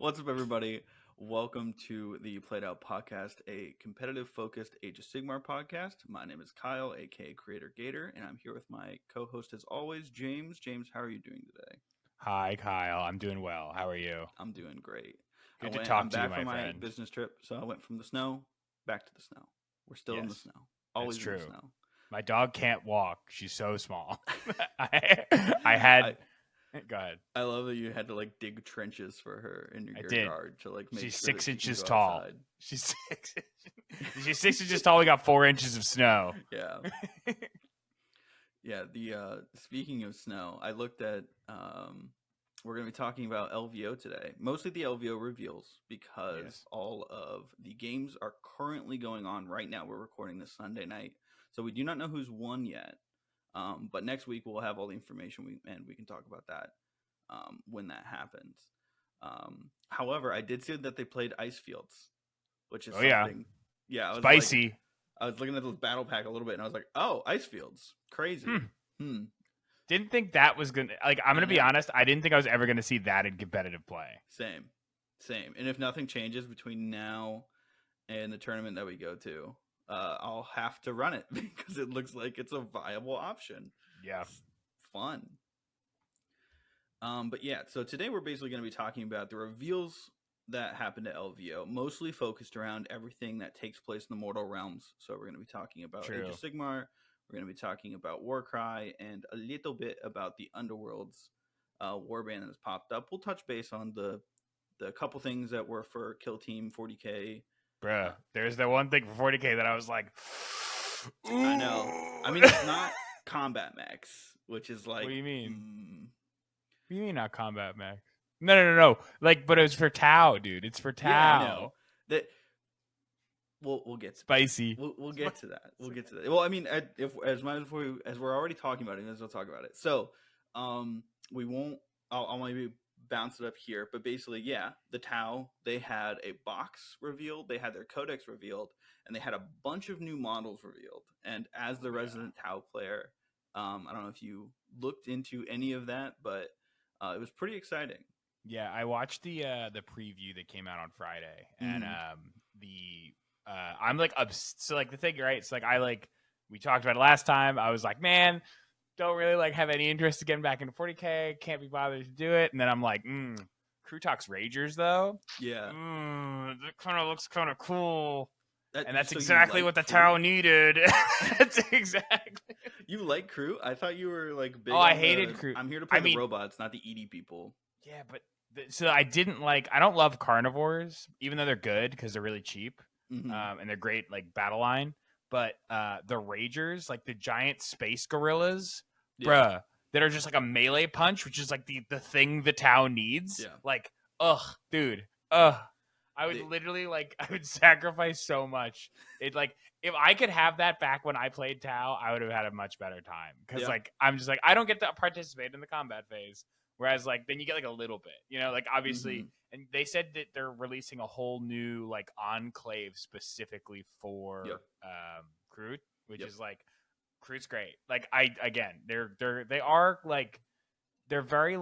What's up, everybody? Welcome to the Played Out Podcast, a competitive-focused Age of Sigmar podcast. My name is Kyle, aka Creator Gator, and I'm here with my co-host, as always, James. James, how are you doing today? Hi, Kyle. I'm doing well. How are you? I'm doing great. Good to talk I'm to you, back my from my friend. business trip, so I went from the snow back to the snow. We're still in the Yes, snow, that's always in the true. snow. My dog can't walk. She's so small. I had. Go ahead. I love that you had to like dig trenches for her in I your did. yard to like make She's sure that 6 she can inches go tall. outside. She's she's 6 inches tall. We got 4 inches of snow. Yeah. Yeah, the speaking of snow, I looked at we're going to be talking about LVO today. Mostly the LVO reveals because Yes. all of the games are currently going on right now. We're recording this Sunday night. So we do not know who's won yet. But next week we'll have all the information and we can talk about that when that happens. However, I did see that they played Ice Fields, which is something. Yeah, I was Spicy. like, I was looking at the battle pack a little bit, and I was like, "Oh, Ice Fields, crazy." Didn't think that was gonna. Like, I'm gonna be honest. I didn't think I was ever gonna see that in competitive play. Same. And if nothing changes between now and the tournament that we go to, I'll have to run it because it looks like it's a viable option. Yeah, it's fun. But yeah, so today we're basically going to be talking about the reveals that happened at LVO, mostly focused around everything that takes place in the Mortal Realms. So we're going to be talking about Age of Sigmar, we're going to be talking about Warcry, and a little bit about the Underworld's warband that has popped up. We'll touch base on the couple things that were for Kill Team 40K. Bruh, there's the one thing for 40K that I was like, ooh. I know. I mean, it's not Combat Max, which is like... What do you mean? What do you mean not Combat Max? No. Like, but it was for Tau, dude. It's for Tau. Yeah, I know. That we'll get to spicy. That. We'll get to that. We'll get to that. Well, I mean, as we're already talking about it, we'll talk about it. So, we won't. I'll maybe bounce it up here, but basically, yeah, the Tau, they had a box revealed, they had their codex revealed, and they had a bunch of new models revealed. And as the resident Tau player, I don't know if you looked into any of that, but it was pretty exciting. Yeah, I watched the preview that came out on Friday, and I'm like so like the thing, right? It's like we talked about it last time. I was like, man, don't really like have any interest in getting back into 40K. Can't be bothered to do it. And then I'm like, Crew Talks Ragers though. Yeah, that kind of looks kind of cool. And that's so exactly what the Tau needed. That's exactly. You like Crew? I thought you were like big. I hated Crew. I'm here to play the robots, not the ED people. Yeah, but so I don't love carnivores, even though they're good because they're really cheap, and they're great like battle line. But the Ragers, like the giant space gorillas, bruh, that are just like a melee punch, which is like the thing the Tau needs. Yeah. Like, dude, I would literally I would sacrifice so much. It like if I could have that back when I played Tau, I would have had a much better time because I'm just like I don't get to participate in the combat phase. Whereas, then you get, a little bit, obviously. And they said that they're releasing a whole new, enclave specifically for Kroot, which is, Kroot's great. They're very,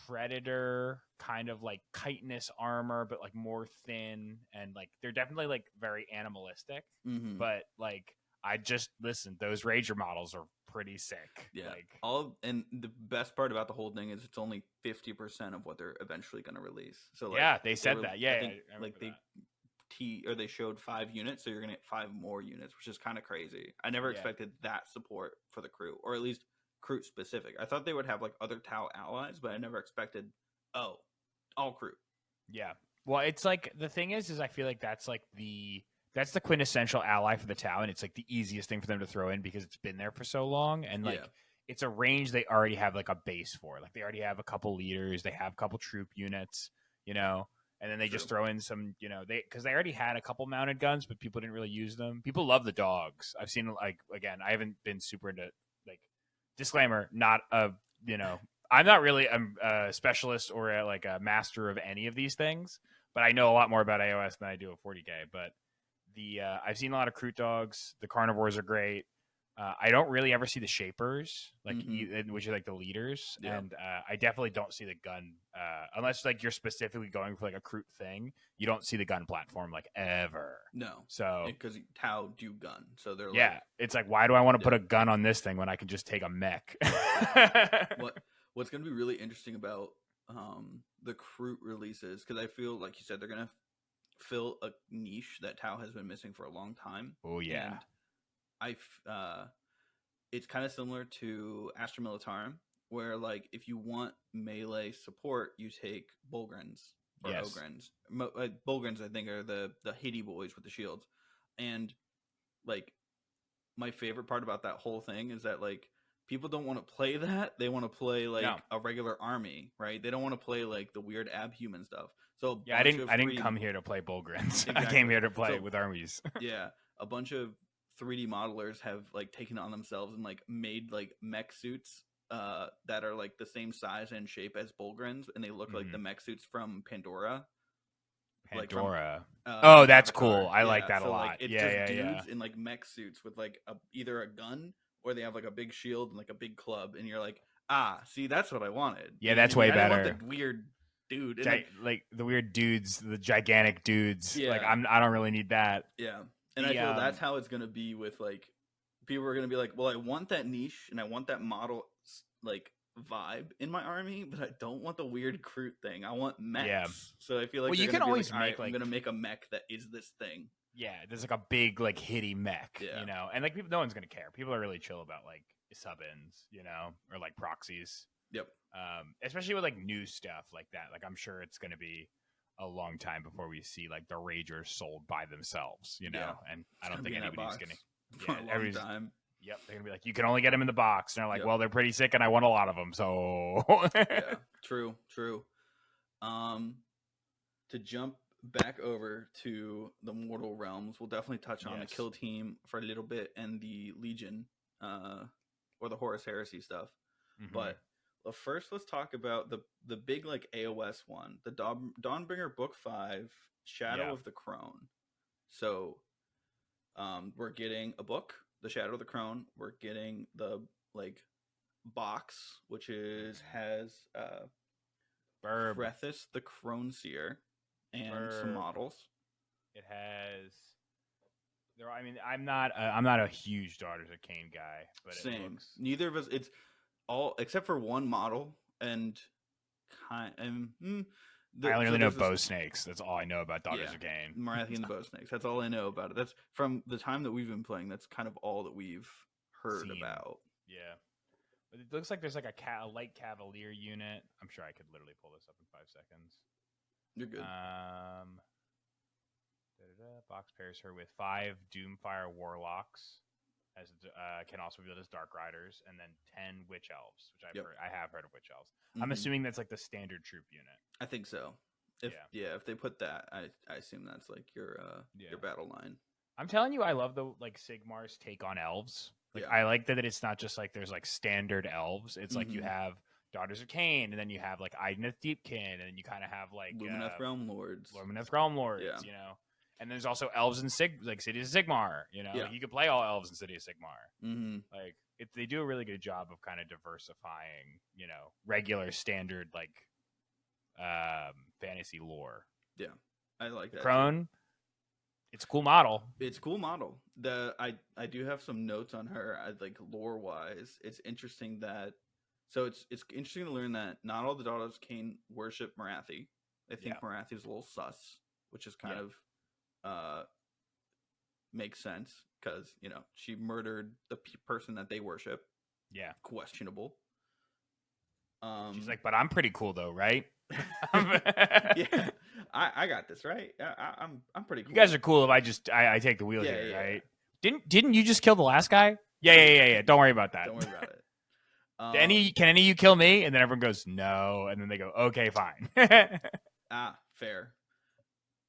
Predator kind of, chitinous armor, but, more thin. And, they're definitely, very animalistic. But, I just listen. Those Rager models are pretty sick. Yeah. And the best part about the whole thing is it's only 50% of what they're eventually going to release. So they said that. Yeah, I think they showed 5 units, so you're going to get 5 more units, which is kind of crazy. I never expected that support for the Crew, or at least Crew specific. I thought they would have other Tau allies, but I never expected all Crew. Yeah. Well, it's the thing is I feel like that's that's the quintessential ally for the Tau, and it's the easiest thing for them to throw in because it's been there for so long, and it's a range they already have a base for. They already have a couple leaders, they have a couple troop units, and then they just throw in some, because they already had a couple mounted guns, but people didn't really use them. People love the dogs. I've seen again, I haven't been super into disclaimer, not a I'm not really a specialist or a master of any of these things, but I know a lot more about AOS than I do of 40K. But I've seen a lot of Kroot dogs. The carnivores are great. I don't really ever see the shapers, like Mm-hmm. which are like the leaders, Yeah. and I definitely don't see the gun unless like you're specifically going for like a crude thing. You don't see the gun platform like ever. No, So because Tau do gun, so they're yeah, like, it's like why do I want to yeah, put a gun on this thing when I can just take a mech? yeah. What's going to be really interesting about the Crute releases, because I feel like you said they're going to fill a niche that Tau has been missing for a long time, Oh yeah, and I it's kind of similar to Astra Militarum, where like if you want melee support, you take Bulgrins or yes, Ogrins. Bulgrins, I think, are the Haiti boys with the shields, and like my favorite part about that whole thing is that like people don't want to play that; they want to play no, like a regular army, right? They don't want to play like the weird abhuman stuff. So a yeah, I bunch didn't of I didn't 3D come here to play Bullgrins. I came exactly. here to play So with armies. yeah, a bunch of 3D modelers have like taken it on themselves and like made like mech suits that are like the same size and shape as Bulgrins, and they look like the Mhm. mech suits from Pandora, like from Pandora. Oh, that's cool. Avatar. I like Yeah, that a so like lot. it's Yeah, just yeah, yeah. dudes in like mech suits with like either a gun or they have like a big shield and like a big club, and you're like, ah, see, that's what I wanted. Yeah, You know what that's I mean? way I didn't want the better. weird dude, and like Like the weird dudes, the gigantic dudes. Like yeah, I don't really need that. yeah, and I The feel that's how it's gonna be with like people are gonna be like, well, I want that niche and I want that model like vibe in my army, but I don't want the weird Crute thing. I want yeah. mechs. So I feel like Well, they're you can gonna be like, always all right, make I'm like gonna make a mech that is this thing. yeah, there's like a big like hitty mech, Yeah. and like people, no one's gonna care. People are really chill about like sub-ins, or like proxies. Yep. Especially with like new stuff like that. Like I'm sure it's gonna be a long time before we see like the Ragers sold by themselves, Yeah. and I It's don't gonna be think in that anybody's box gonna. for Yeah, a long everybody's. time. Yep, they're gonna be like, you can only get them in the box, and they're like, Yep. well, they're pretty sick, and I want a lot of them, so. Yeah. True. True. Um, to jump back over to the mortal realms, we'll definitely touch on the Yes. kill team for a little bit and the Legion, or the Horus Heresy stuff. Mm-hmm. But first, let's talk about the big like AOS one, the Dawnbringer Book 5, Shadow Yeah. of the Crone. So, we're getting a book, the Shadow of the Crone. We're getting the like box, which has Verb. Frethus the Crone Seer and some Verb. models. It has. There. I mean, I'm not a huge Daughters of Cain guy, but it Same. looks. Neither of us. It's all except for one model and kind. I only So really know there's this. bow snakes. That's all I know about Daughters Yeah, of Cain. Marathi and the Bow Snakes. That's all I know about it. That's from the time that we've been playing. That's kind of all that we've heard Seen. about. Yeah. But it looks like there's like a light cavalier unit. I'm sure I could literally pull this up in 5 seconds. You're good. Box pairs her with 5 Doomfire Warlocks, as can also be built as Dark Riders, and then 10 Witch Elves, which I have heard of Witch Elves. Mm-hmm. I'm assuming that's like the standard troop unit. I think so. If they put that, I assume that's like your battle line. I'm telling you, I love the like Sigmar's take on elves. Like I like that it's not just like there's like standard elves. It's like you have Daughters of Cain, and then you have like Ideneth Deepkin, and then you kind of have like Lumineth Realm Lords. Yeah. And there's also elves in like City of Sigmar. Like you could play all elves in City of Sigmar. Mm-hmm. Like they do a really good job of kind of diversifying, regular standard like fantasy lore. Yeah, I like that. Crone, it's a cool model. It's a cool model. I do have some notes on her. Like lore wise, it's interesting that. So it's interesting to learn that not all the Daughters of Cain worship Marathi. They think Marathi is a little sus, which is kind of makes sense because she murdered the person that they worship. Yeah, questionable. She's like, but I'm pretty cool though, right? Yeah, I got this right. I'm pretty cool. You guys are cool if I take the wheel here, right? Yeah. Didn't you just kill the last guy? Yeah. Don't worry about that. Don't worry about it. Can any of you kill me? And then everyone goes no, and then they go okay, fine. Fair.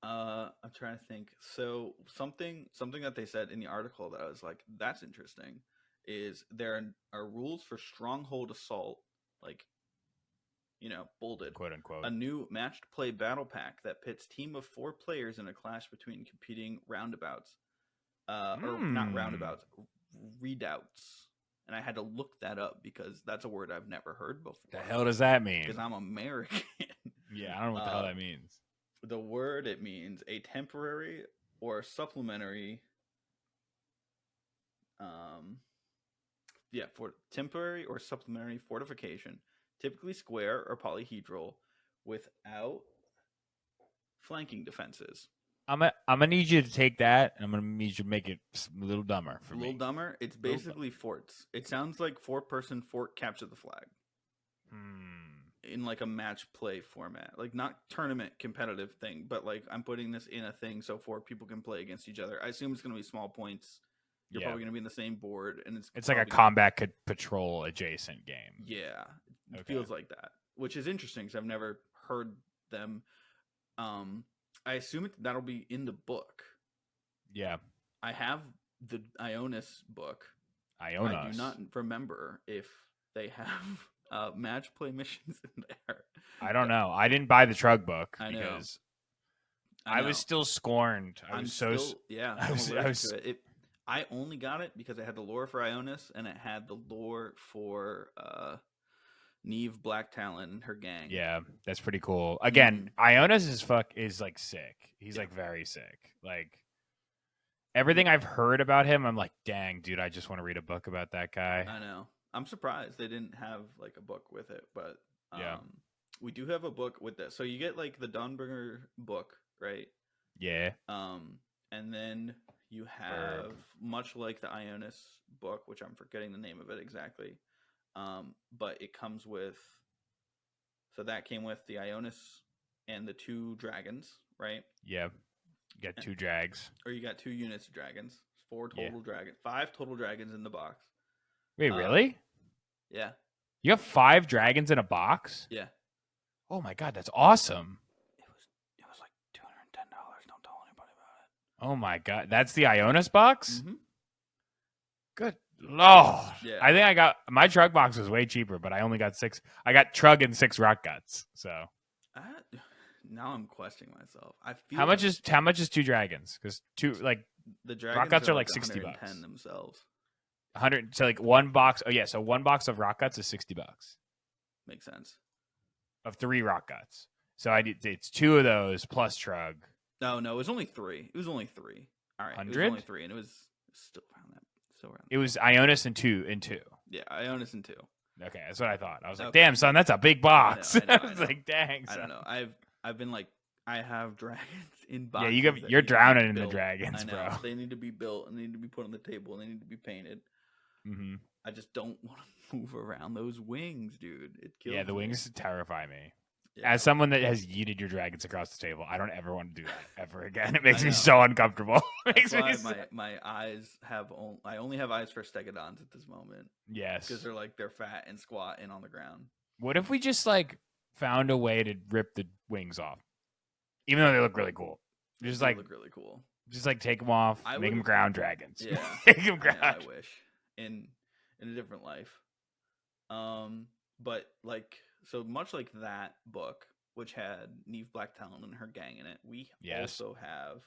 I'm trying to think. So something that they said in the article that I was like, that's interesting, is there are rules for stronghold assault, like bolded, quote unquote, a new matched play battle pack that pits team of 4 players in a clash between competing roundabouts, or not roundabouts, redoubts, and I had to look that up because that's a word I've never heard before. The hell does that mean? Because I'm American. Yeah, I don't know what the hell that means. The word, it means a temporary or supplementary. For temporary or supplementary fortification, typically square or polyhedral, without flanking defenses. I'm gonna need you to take that, and I'm gonna need you to make it a little dumber for me. A little dumber. It's basically forts. It sounds like 4-person fort capture the flag. In like a match play format, like not tournament competitive thing, but like I'm putting this in a thing so 4 people can play against each other. I assume it's going to be small points. You're probably going to be in the same board, and it's like a combat patrol adjacent game. Yeah, it feels like that, which is interesting because I've never heard them. I assume that'll be in the book. Yeah, I have the Ionis book. I do not remember if they have match play missions in there. I don't know. I didn't buy the Trug book because I was still scorned. I'm allergic to it. I only got it because it had the lore for Ionis and it had the lore for Neve Black Talon and her gang. Yeah, that's pretty cool. Again, Ionis is like sick. He's like very sick. Like everything I've heard about him, I'm like, dang, dude, I just want to read a book about that guy. I know. I'm surprised they didn't have like a book with it, but yeah, we do have a book with this. So you get like the Dawnbringer book, right? Yeah. And then you have much like the Ionis book, which I'm forgetting the name of it exactly. But it comes with, so that came with the Ionis and the 2 dragons, right? Yeah. You got 2 drags. Or you got 2 units of dragons. 4 total dragons. 5 total dragons in the box. Wait, really? Yeah. You have 5 dragons in a box? Yeah. Oh my god, that's awesome. It was like $210. Don't tell anybody about it. Oh my god, that's the Ionis box? Mm-hmm. Good lord. Yeah. I think I got my Trug box was way cheaper, but I only got 6. I got Trug and 6 rock guts. So now I'm questioning myself. I feel how much is 2 dragons? Because 2 like the dragons rock guts are like $60 $60 themselves. 100. So like 1 box. Oh yeah, so 1 box of rock guts is $60. Makes sense. Of 3 rock guts. So it's 2 of those plus Trug. No, it was only 3. It was only 3. All right, 100? It was only 3, and it was still around that. It was Ionis and 2. Yeah, Ionis and 2. Okay, that's what I thought. I was like, damn, son, that's a big box. I was like, dang, son. I don't know. I've been like, I have dragons in boxes. Yeah, you're drowning in the dragons, I know. bro. They need to be built and they need to be put on the table and they need to be painted. Mm-hmm. I just don't want to move around those wings, dude. It kills the me. wings terrify me. Yeah. As someone that has yeeted your dragons across the table, I don't ever want to do that ever again. It makes me so uncomfortable. That's why my eyes I only have eyes for stegodons at this moment. Yes, because they're fat and squat and on the ground. What if we just like found a way to rip the wings off, even though they look really cool? Just they like look really cool. Just like take them off, make them ground dragons. Yeah, make them ground. I wish in a different life. But like. So much like that book, which had Neve Black Talon and her gang in it, we also have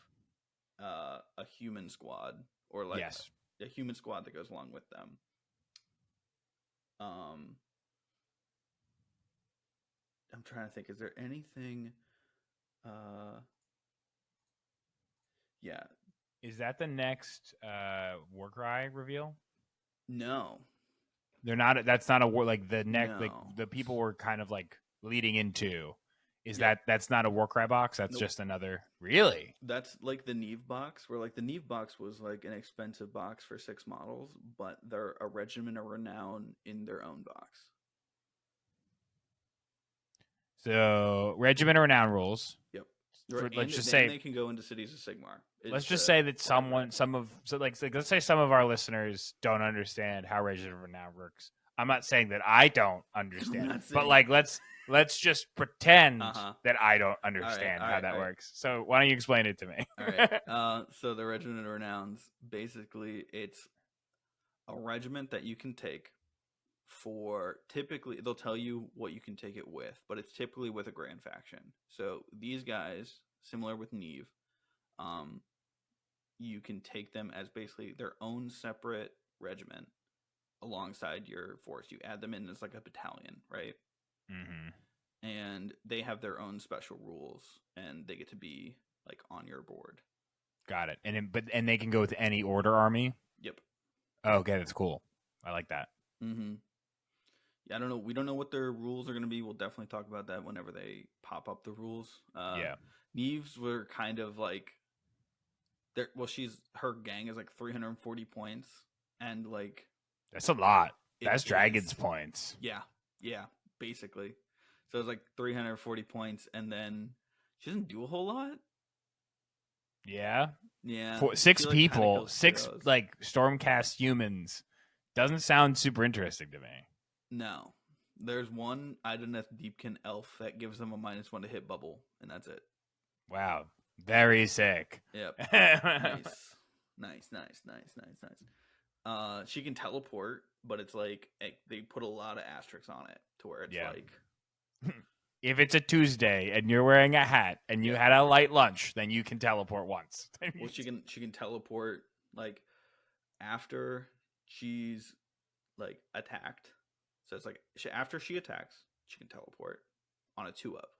a human squad, or like a human squad that goes along with them. I'm trying to think. Is there anything? Yeah. Is that the next Warcry reveal? No. They're not. That's not a war. Like the next, like the people were kind of like leading into. Is that's not a Warcry box? That's just another. Really? That's like the Neve box, where like the Neve box was like an expensive box for 6 models, but they're a regiment of renown in their own box. So regiment of renown rules. Yep. Let's just say they can go into cities of Sigmar. Let's just say that let's say some of our listeners don't understand how Regiment of Renown works. I'm not saying that I don't understand, but like let's just pretend that I don't understand how that works. So why don't you explain it to me? All right. So the Regiment of Renowns, basically, it's a regiment that you can take for, typically they'll tell you what you can take it with, but it's typically with a grand faction. So these guys, similar with Neve, you can take them as basically their own separate regiment alongside your force. You add them in as like a battalion, right? Mm-hmm. And they have their own special rules, and they get to be like on your board. Got it. And they can go with any order army. Yep. Oh, okay, that's cool. I like that. Mm-hmm. Yeah, I don't know. We don't know what their rules are going to be. We'll definitely talk about that whenever they pop up the rules. Yeah. Neves were kind of like, well, her gang is like 340 points, and like That's a lot. it That's Dragon's is. points. Yeah, basically. So it's like 340 points, and then she doesn't do a whole lot. Yeah. Yeah, Six like people, six like Stormcast humans. Doesn't sound super interesting to me. No. There's one Ideneth Deepkin elf that gives them a -1 to hit bubble, and that's it. Wow. Very sick. Yep. Nice. She can teleport, but it's like they put a lot of asterisks on it to where it's like if it's a Tuesday and you're wearing a hat and you had a light lunch, then you can teleport once. Well, she can teleport like after she's like attacked. So it's like after she attacks, she can teleport on a 2-up.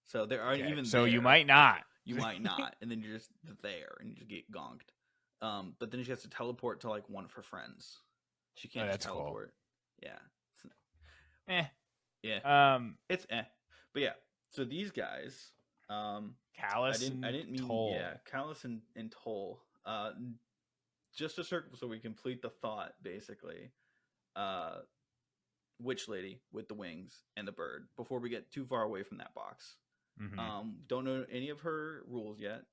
So there aren't even. So you might not. You might not, and then you're just there and you just get gonked. But then she has to teleport to like one of her friends. She can't just teleport. Cool. Yeah. Yeah. It's But yeah. So these guys. Callus. I didn't mean Toll. Yeah. Callus and Toll. Just a circle so we complete the thought. Basically. Witch lady with the wings and the bird. Before we get too far away from that box. Mm-hmm. Don't know any of her rules yet.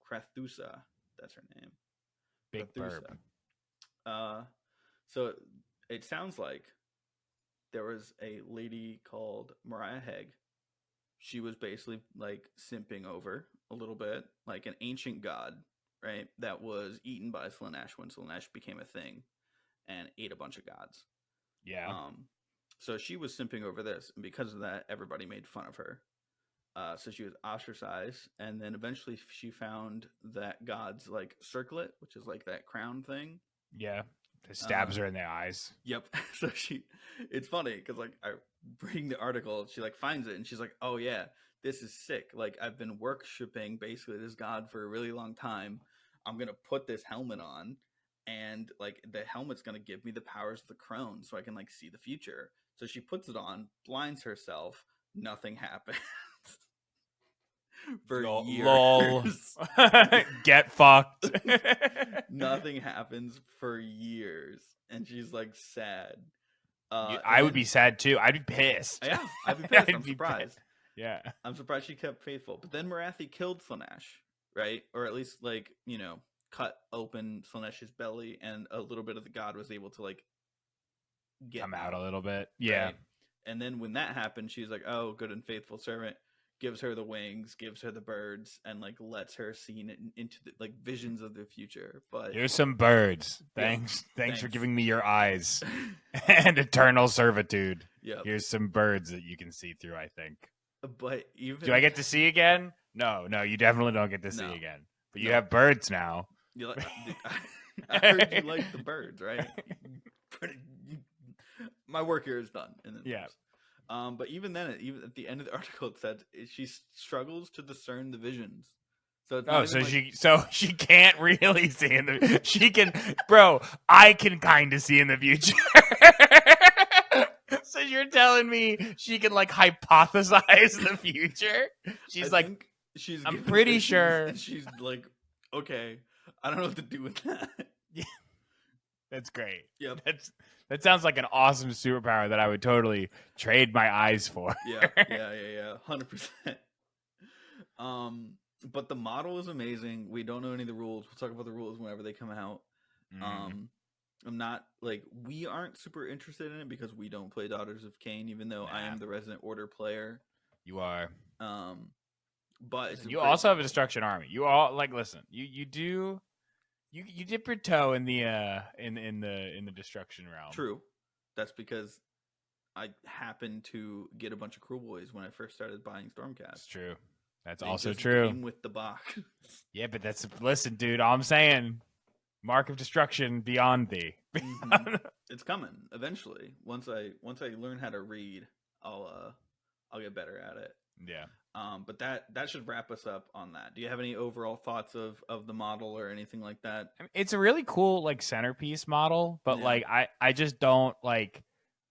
Krathusa, that's her name. Big burp. So it sounds like there was a lady called Mariah Hegg. She was basically like simping over a little bit, like an ancient god, right? That was eaten by Slaanesh when Slaanesh became a thing and ate a bunch of gods. Yeah. So she was simping over this, and because of that, everybody made fun of her. So she was ostracized, and then eventually she found that god's like circlet, which is like that crown thing. Yeah, it stabs her in the eyes. Yep. So it's funny because like I reading the article, she like finds it, and she's like, "Oh yeah, this is sick. Like I've been worshiping basically this god for a really long time. I'm gonna put this helmet on, and like the helmet's gonna give me the powers of the crone, so I can like see the future." So she puts it on, blinds herself. Nothing happens. For years. Lol. Get fucked. Nothing happens for years. And she's like sad. I would be sad too. I'd be pissed. Yeah, I'd be pissed. I'm surprised. Yeah. I'm surprised she kept faithful. But then Marathi killed Slaanesh, right? Or at least like, cut open Slaanesh's belly, and a little bit of the god was able to like come out a little bit. Yeah. Right? And then when that happened, she's like, "Oh, good and faithful servant." Gives her the wings, gives her the birds, and like lets her see into the like visions of the future. But here's some birds. Thanks for giving me your eyes and eternal servitude. Yeah. Here's some birds that you can see through. I think. But even do I get to see again? No, you definitely don't get to see again. But you have birds now. I heard you like the birds, right? My work here is done. Yeah. But even then, even at the end of the article, it said she struggles to discern the visions. So it's she can't really see in the. She can, bro. I can kind of see in the future. So you're telling me she can like hypothesize the future? I'm pretty sure. She's like, okay, I don't know what to do with that. Yeah. That's great. Yep. That sounds like an awesome superpower that I would totally trade my eyes for. Yeah. 100%. But the model is amazing. We don't know any of the rules. We'll talk about the rules whenever they come out. I'm not like, we aren't super interested in it because we don't play Daughters of Cain, even though I am the Resident Order player. You are. But you also have a Destruction Army. You all like listen. You do. You dip your toe in the in the destruction realm. True, that's because I happened to get a bunch of Cruel Boys when I first started buying Stormcast. That's true. That's also true. Came with the box. Yeah, but listen, dude. All I'm saying, Mark of destruction beyond thee. Mm-hmm. It's coming eventually. Once I learn how to read, I'll get better at it. Yeah. But that should wrap us up on that. Do you have any overall thoughts of the model or anything like that? I mean, it's a really cool like centerpiece model, but Yeah. like I just don't like.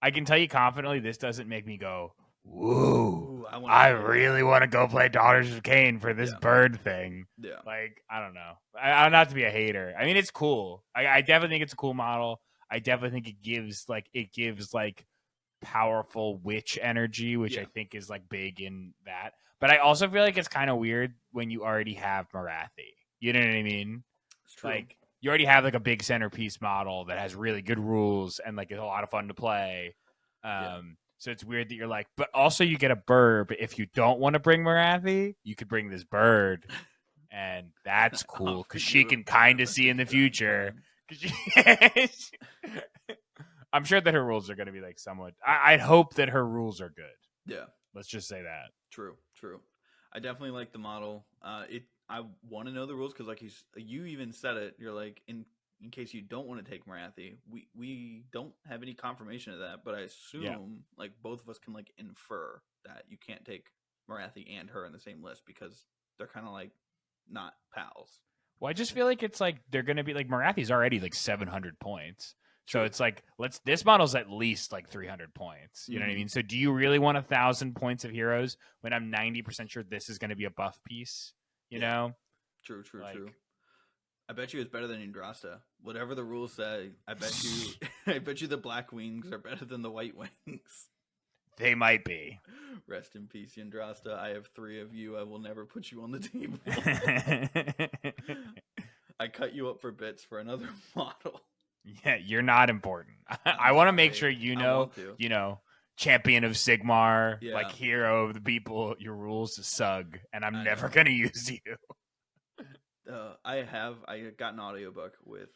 I can tell you confidently, this doesn't make me go, "Woo! Ooh, I want to I play really that. want to go play Daughters of Cain for this Yeah. bird thing." Yeah. Like I don't know. I'm not to be a hater. I mean, it's cool. I definitely think it's a cool model. I definitely think it gives like powerful witch energy, which I Yeah. think is like big in that. But I also feel like it's kind of weird when you already have Marathi. You know what I mean? It's true. Like you already have like a big centerpiece model that has really good rules and like is a lot of fun to play. Yeah. So it's weird that you're like, but also you get a bird. But if you don't want to bring Marathi, you could bring this bird, and that's I'll cool because she figure can a better kind of way see to in the do that future. then. I'm sure that her rules are going to be like somewhat. I'd hope that her rules are good. Yeah. Let's just say that. True. True. I definitely like the model. I want to know the rules because, like you even said it. You're like, in case you don't want to take Marathi, we don't have any confirmation of that, but I Yeah. assume like both of us can like infer that you can't take Marathi and her in the same list because they're kind of like not pals. Well, I just feel like it's like they're going to be like Marathi's already like 700 points. So True. it's like this model's at least like 300 points. You know what I Mm-hmm. mean? So do you really want 1,000 points of heroes when I'm 90% sure this is going to be a buff piece? You Yeah. know, True. True. like True. I bet you it's better than Indrasta. Whatever the rules say, I bet you I bet you the black wings are better than the white wings. they might be. Rest in peace, Yandrasta. I have three of you. I will never put you on the table. I cut you up for bits for another model. Yeah, you're not important. I'm I want to make sorry. sure I want to. champion of Sigmar, like Yeah. hero of the people. Your rules is Sug, and I'm I never know. gonna use you. I got an audiobook with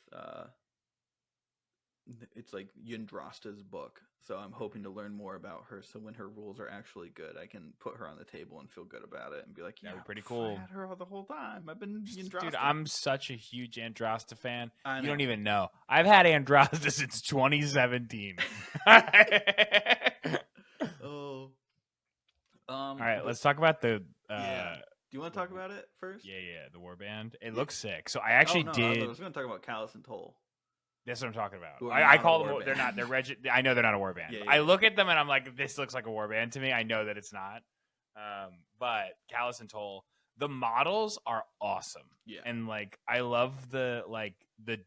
it's like Yandrasta's book. So I'm hoping to learn more about her. So when her rules are actually good, I can put her on the table and feel good about it and be like, That'd yeah, be pretty I cool. had her all the whole time. I've been Dude, Yandrasta. I'm such a huge Andrasta fan. I You know. don't even know. I've had Andrasta since 2017. Oh. All right, But let's talk about the yeah. Do you want to the talk about it first? yeah, the warband. It Yeah. looks sick. So I Oh actually no, I did. was going to talk about Callus and Toll, That's what I'm talking about. who are I not a call them. war They're not. band. They're I know they're not a warband. Yeah, I yeah, look at them and I'm like, this looks like a warband to me. I know that it's not. But Callus and Toll, the models are awesome, yeah. and like I love the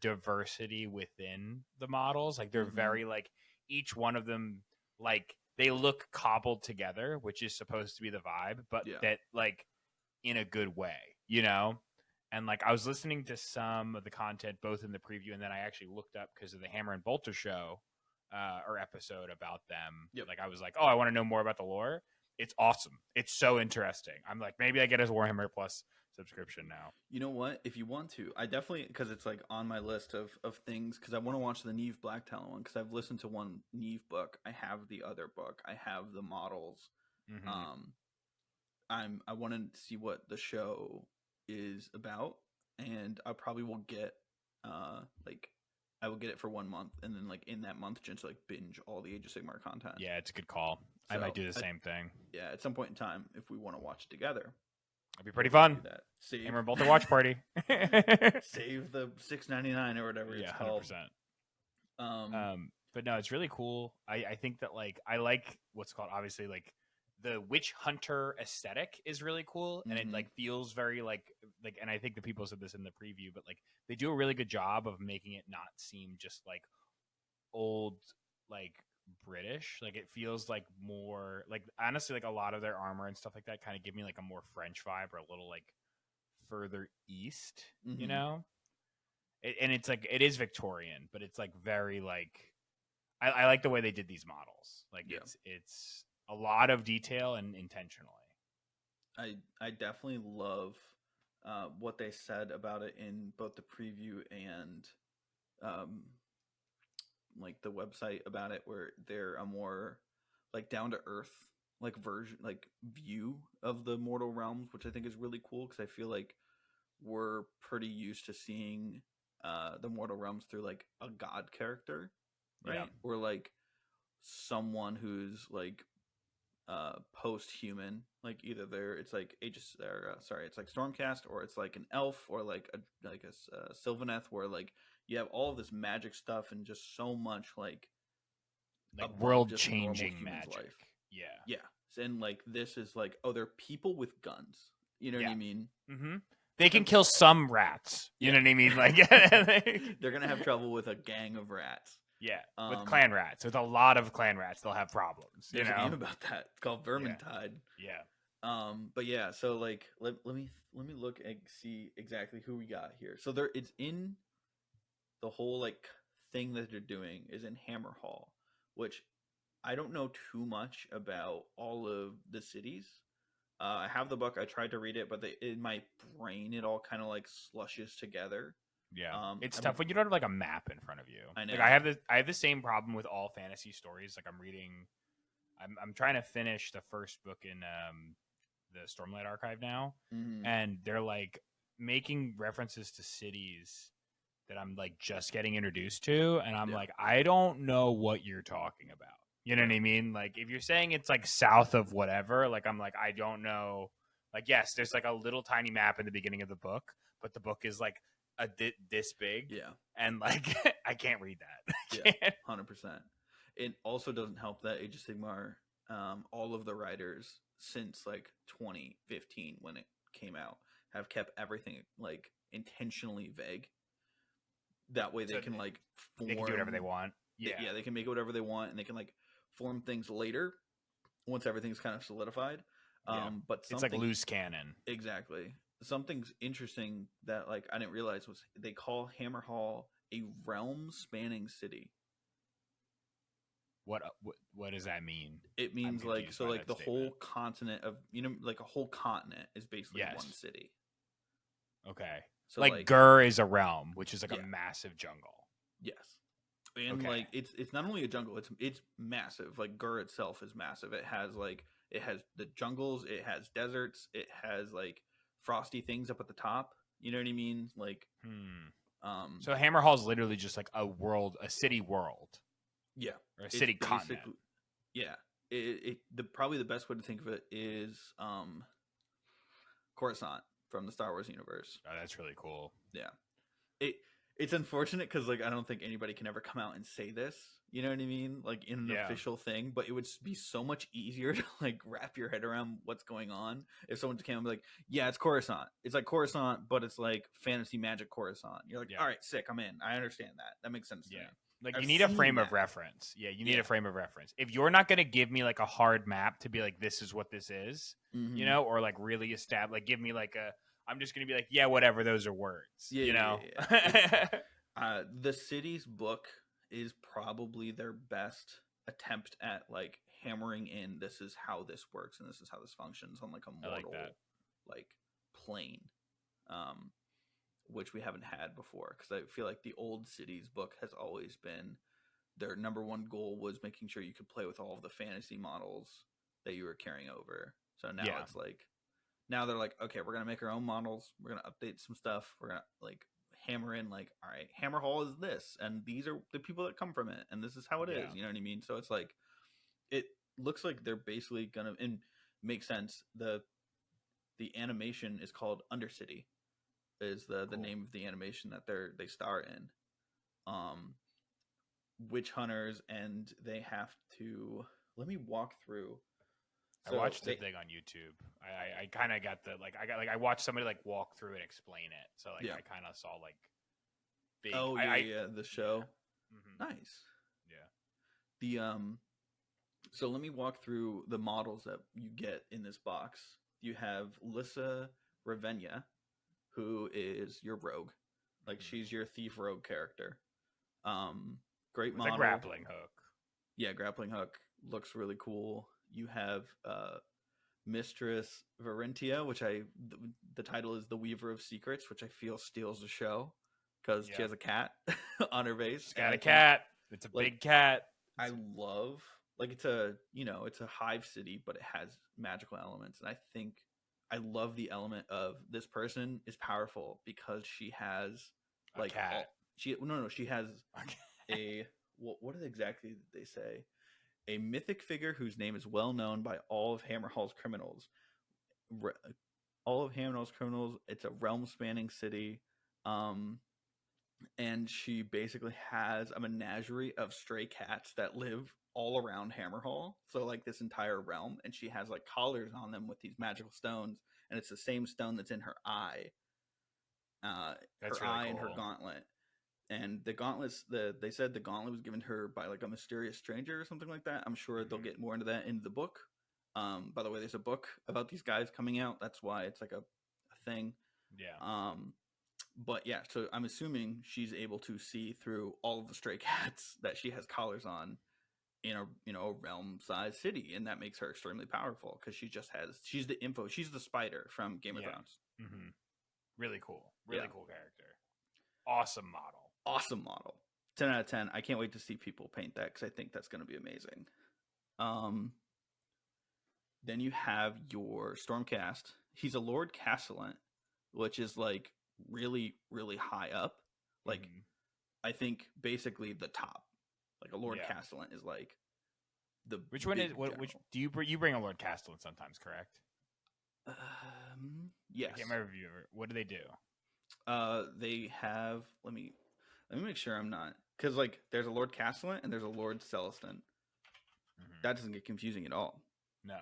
diversity within the models. Like they're Mm-hmm. very like each one of them like they look cobbled together, which is supposed to be the vibe, but Yeah. that like in a good way, you know? And like I was listening to some of the content both in the preview and then I actually looked up because of the Hammer and Bolter show or episode about them. Yep. Like I was like, oh, I want to know more about the lore. It's awesome. It's so interesting. I'm like, maybe I get a Warhammer Plus subscription now. You know what? If you want to, I definitely because it's like on my list of things because I want to watch the Neve Blacktalon one because I've listened to one Neve book. I have the other book. I have the models. Mm-hmm. Um, I want to see what the show is about, and I probably will get like I will get it for 1 month, and then like in that month just like binge all the Age of Sigmar content. Yeah, it's a good call. I So might do the same thing. yeah, at some point in time, if we want to watch it together, It'd be pretty we'll fun. do that. Save Hammer and Bolter watch party. save the $6.99 or whatever it's Yeah, called. 100%. Um, But no, it's really cool. I think that like I like what's called obviously like the witch hunter aesthetic is really cool and it Mhm. like feels very like and I think the people said this in the preview, but like they do a really good job of making it not seem just like old like British. Like it feels like more like honestly like a lot of their armor and stuff like that kind of give me like a more French vibe or a little like further east, you Mhm. know? And it's like it is Victorian, but it's like very like I like the way they did these models. Like Yeah. it's a lot of detail and intentionally. I definitely love what they said about it in both the preview and um, like the website about it, where they're a more like down to earth like version like view of the mortal realms, which I think is really cool because I feel like we're pretty used to seeing the mortal realms through like a god character, right? Yeah. Or like someone who's like post-human, like either it's like Aegis or sorry, it's like Stormcast, or it's like an elf, or like a Sylvaneth, where like you have all of this magic stuff and just so much like above world just a normal changing human's magic. life. Yeah. Yeah. And like this is like, oh, they're people with guns. You know what Yeah. I mean? Mm-hmm. They can kill some rats. You know what I mean? Like they're gonna have trouble with a gang of rats. Yeah, with clan rats, with a lot of clan rats, they'll have problems. There's a game about that. It's called Vermintide. Yeah. But yeah, so like let me look and see exactly who we got here. So it's in the whole like thing that they're doing is in Hammer Hall, which I don't know too much about all of the cities. I have the book. I tried to read it, but in my brain, it all kind of like slushes together. Yeah, it's tough when you don't have like a map in front of you. I know. Like I have the same problem with all fantasy stories. Like I'm reading, I'm trying to finish the first book in the Stormlight Archive now, and they're like making references to cities that I'm like just getting introduced to, and I'm like, I don't know what you're talking about. You know what I mean? Like if you're saying it's like south of whatever, like I'm like, I don't know. Like yes, there's like a little tiny map in the beginning of the book, but the book is like this big. Yeah. And like I can't read that. Yeah, 100%. It also doesn't help that Age of Sigmar, all of the writers since like 2015 when it came out have kept everything like intentionally vague. That way they can like form, they can do whatever they want. Yeah, they can make it whatever they want, and they can like form things later once everything's kind of solidified. But it's like loose cannon. Exactly. Something's interesting that like I didn't realize was they call Hammer Hall a realm spanning city. What does that mean? It means like so like the whole continent of like a whole continent is basically one city. Okay. So like Gur is a realm, which is like a massive jungle. Yes. And like it's not only a jungle, it's massive. Like Gur itself is massive. It has the jungles, it has deserts, it has like frosty things up at the top. You know what I mean? Like so Hammer Hall is literally just like a city world. Yeah. Or a city continent. Yeah. Probably the best way to think of it is Coruscant from the Star Wars universe. Oh, that's really cool. Yeah. It's unfortunate because like I don't think anybody can ever come out and say this. You know what I mean? Like in an official thing, but it would be so much easier to like wrap your head around what's going on if someone came and be like, "Yeah, it's Coruscant. It's like Coruscant, but it's like fantasy magic Coruscant." You're like, "All right, sick. I'm in. I understand that. That makes sense to me." Like you need a frame of reference. Yeah, you need a frame of reference. If you're not going to give me like a hard map to be like, this is what this is, you know, or like really establish, like give me like I'm just going to be like, yeah, whatever. Those are words, you know? The city's book is probably their best attempt at like hammering in, this is how this works and this is how this functions on like a mortal like plane. Which we haven't had before, because I feel like the old cities book has always been their number one goal was making sure you could play with all of the fantasy models that you were carrying over. So now it's like, now they're like, okay, we're gonna make our own models, we're gonna update some stuff, we're gonna like hammer in like, all right, Hammer Hall is this, and these are the people that come from it, and this is how it is. You know what I mean? So it's like, it looks like they're basically gonna, and make sense, the animation is called Undercity, is the name of the animation that they star in. Witch hunters, and they have to, let me walk through. So I watched the thing on YouTube. I kind of got I watched somebody like walk through and explain it. So like I kind of saw like big. The show. Yeah. Nice. Yeah. The so let me walk through the models that you get in this box. You have Lissa Ravenna, who is your rogue. Like she's your thief rogue character. Great model. A grappling hook. Yeah, grappling hook looks really cool. You have Mistress Varentia, which the title is the Weaver of Secrets, which I feel steals the show because she has a cat on her base. She's got a cat. It's a big cat. I love, like, it's a hive city, but it has magical elements, and I love the element of this person is powerful because she has A cat. She has Okay. a what exactly did they say? A mythic figure whose name is well known by all of Hammerhall's criminals. All of Hammerhall's criminals. It's a realm spanning city. And she basically has a menagerie of stray cats that live all around Hammerhall. So like this entire realm, and she has like collars on them with these magical stones, and it's the same stone that's in her eye, That's her really eye and her cool. gauntlet. And the gauntlets, they said the gauntlet was given to her by like a mysterious stranger or something like that. I'm sure they'll get more into that in the book. By the way, there's a book about these guys coming out. That's why it's like a thing. Yeah. But yeah, so I'm assuming she's able to see through all of the stray cats that she has collars on in a a realm sized city, and that makes her extremely powerful because she's the spider from Game of Thrones. Mm-hmm. Really cool. Really cool character. Awesome model. Awesome model. 10 out of 10. I can't wait to see people paint that because I think that's going to be amazing. Then you have your Stormcast. He's a Lord Castellan, which is like really, really high up. Like, I think basically the top. Like a Lord Castellan is like the which one is what? Which do you bring a Lord Castellan sometimes? Correct. Yes. I can't remember if you ever. What do they do? They have. Let me make sure I'm not, because like there's a Lord Castellan and there's a Lord Celestin. That doesn't get confusing at all. No.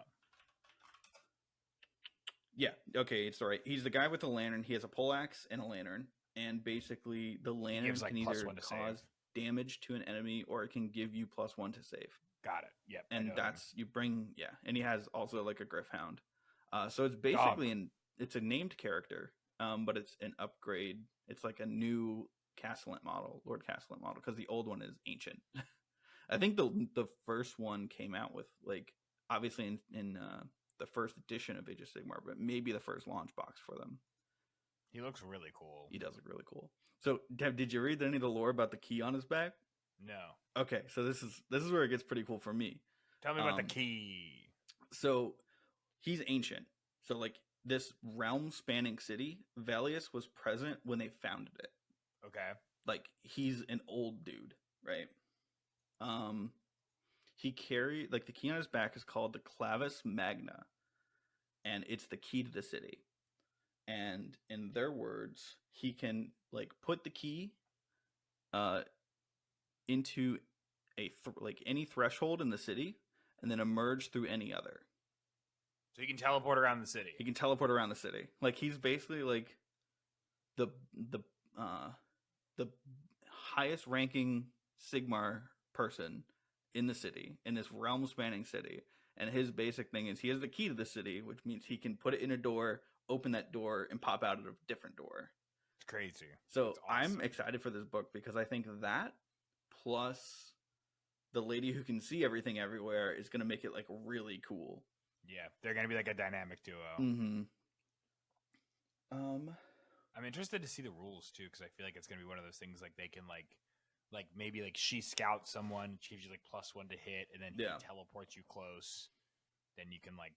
Yeah. Okay. It's all right. He's the guy with the lantern. He has a poleaxe and a lantern, and basically the lantern gives, like, can either cause damage to an enemy or it can give you +1 to save. Got it. Yep. And that's you bring and he has also like a Gryph-hound. So it's basically it's a named character, but it's an upgrade. It's like a new Castellan model, Lord Castellan model, because the old one is ancient. I think the first one came out with like obviously in the first edition of Age of Sigmar, but maybe the first launch box for them. He looks really cool. He does look really cool. So, Deb, did you read any of the lore about the key on his back? No. Okay, so this is where it gets pretty cool for me. Tell me about the key. So, he's ancient. So, like this realm-spanning city, Valius was present when they founded it. Okay. Like he's an old dude, right? He carried like the key on his back is called the Clavis Magna, and it's the key to the city. And in their words, he can like put the key into like any threshold in the city and then emerge through any other. So he can teleport around the city. He can teleport around the city. Like he's basically like the highest ranking Sigmar person in the city, in this realm spanning city. And his basic thing is he has the key to the city, which means he can put it in a door, open that door, and pop out of a different door. It's crazy. So awesome. I'm excited for this book because I think that plus the lady who can see everything everywhere is going to make it like really cool. Yeah, they're going to be like a dynamic duo. Mm-hmm. I'm interested to see the rules too, because I feel like it's going to be one of those things like they can like maybe like she scouts someone, she gives you like +1 to hit, and then he teleports you close. Then you can like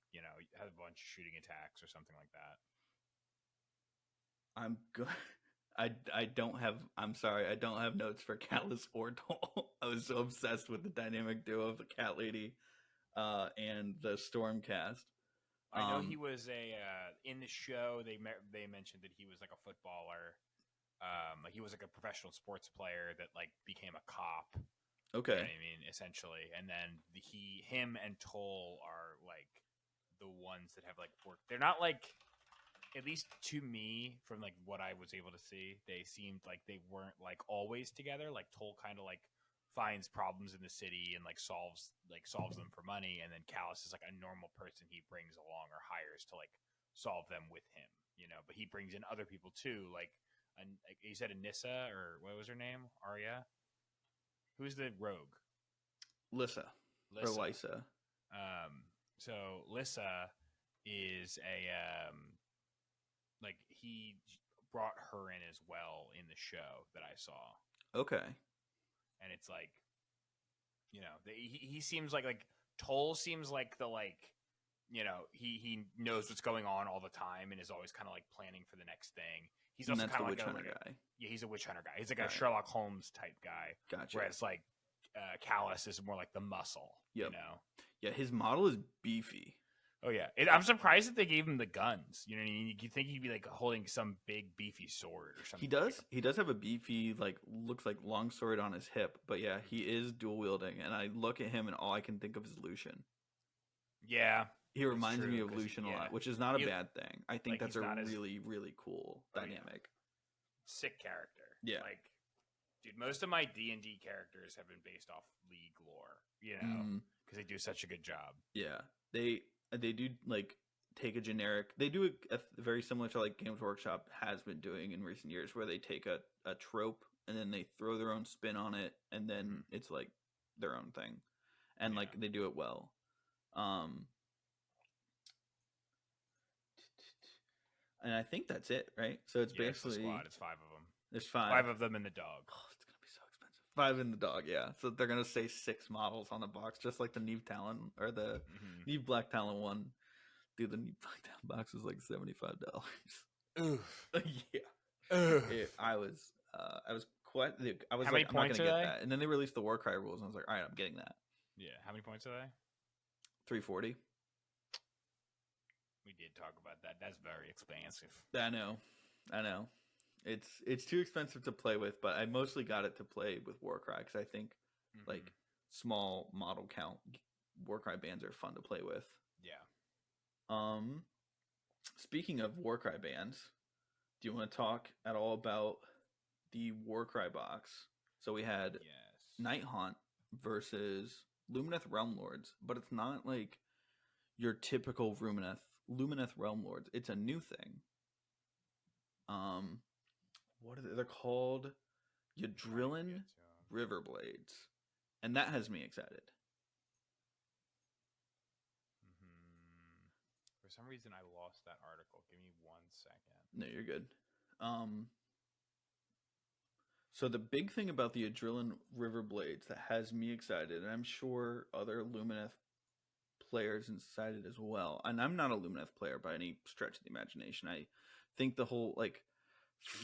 have a bunch of shooting attacks or something like that. I'm good. I don't have. I'm sorry. I don't have notes for Callus or Toll. I was so obsessed with the dynamic duo of the cat lady, and the Stormcast. I know he was in the show. They mentioned that he was like a footballer. Like he was like a professional sports player that like became a cop. Okay. You know what I mean, essentially, and then him and Toll are like the ones that have like worked. They're not like, at least to me, from like what I was able to see, they seemed like they weren't like always together. Like Toll kind of like finds problems in the city and like solves them for money, and then Callus is like a normal person he brings along or hires to like solve them with him, but he brings in other people too, like you said Anissa, or what was her name? Arya? Who's the rogue? Lyssa. Or Lysa. So Lyssa is like he brought her in as well in the show that I saw. Okay. And it's like, he seems like Toll seems like the he knows what's going on all the time and is always kind of like planning for the next thing. He's And also that's kind the of like witch a hunter like a guy. yeah, he's a witch hunter guy. He's like a Alright. Sherlock Holmes type guy. Gotcha. Whereas like Callus is more like the muscle. Yep. You know. Yeah, his model is beefy. Oh yeah, I'm surprised that they gave him the guns. You know what I mean? You think he'd be like holding some big beefy sword or something. He does. He does have a beefy, like looks like long sword on his hip. But yeah, he is dual wielding, and I look at him and all I can think of is Lucian. Yeah, He reminds me of Lucian a yeah. lot, which is not a bad thing. I think like, that's he's a not as- really, really cool dynamic. Sick character. Yeah. Like, dude, most of my D&D characters have been based off League lore. You know, because they do such a good job. Yeah, they do like take a generic. They do a very similar to like Games Workshop has been doing in recent years, where they take a trope and then they throw their own spin on it, and then it's like their own thing, and like they do it well. And I think that's it, right? So it's basically it's the squad. It's 5 of them. There's 5. 5 of them in the dog. Oh, it's gonna be so expensive. 5 in the dog, yeah. So they're gonna say 6 models on the box, just like the Neve Talon or the Neve Black Talon one. Dude, the Neve Black Talon box was like $75. Oof. Yeah. Oof. I was quite. I was How like, many I'm not points gonna are get they? that. And then they released the Warcry rules, and I was like, all right, I'm getting that. Yeah. How many points are they? 340. We did talk about that. That's very expensive. I know. It's too expensive to play with, but I mostly got it to play with Warcry because I think like small model count Warcry bands are fun to play with. Yeah. Speaking of Warcry bands, do you want to talk at all about the Warcry box? So we had Night Haunt versus Lumineth Realm Lords, but it's not like your typical Lumineth Realm Lords. It's a new thing. What are they? They're called Yadrillin Riverblades, and that has me excited. For some reason, I lost that article. Give me 1 second. No, you're good. So the big thing about the Yadrillin Riverblades that has me excited, and I'm sure other Lumineth players excited as well. And I'm not a Lumineth player by any stretch of the imagination. I think the whole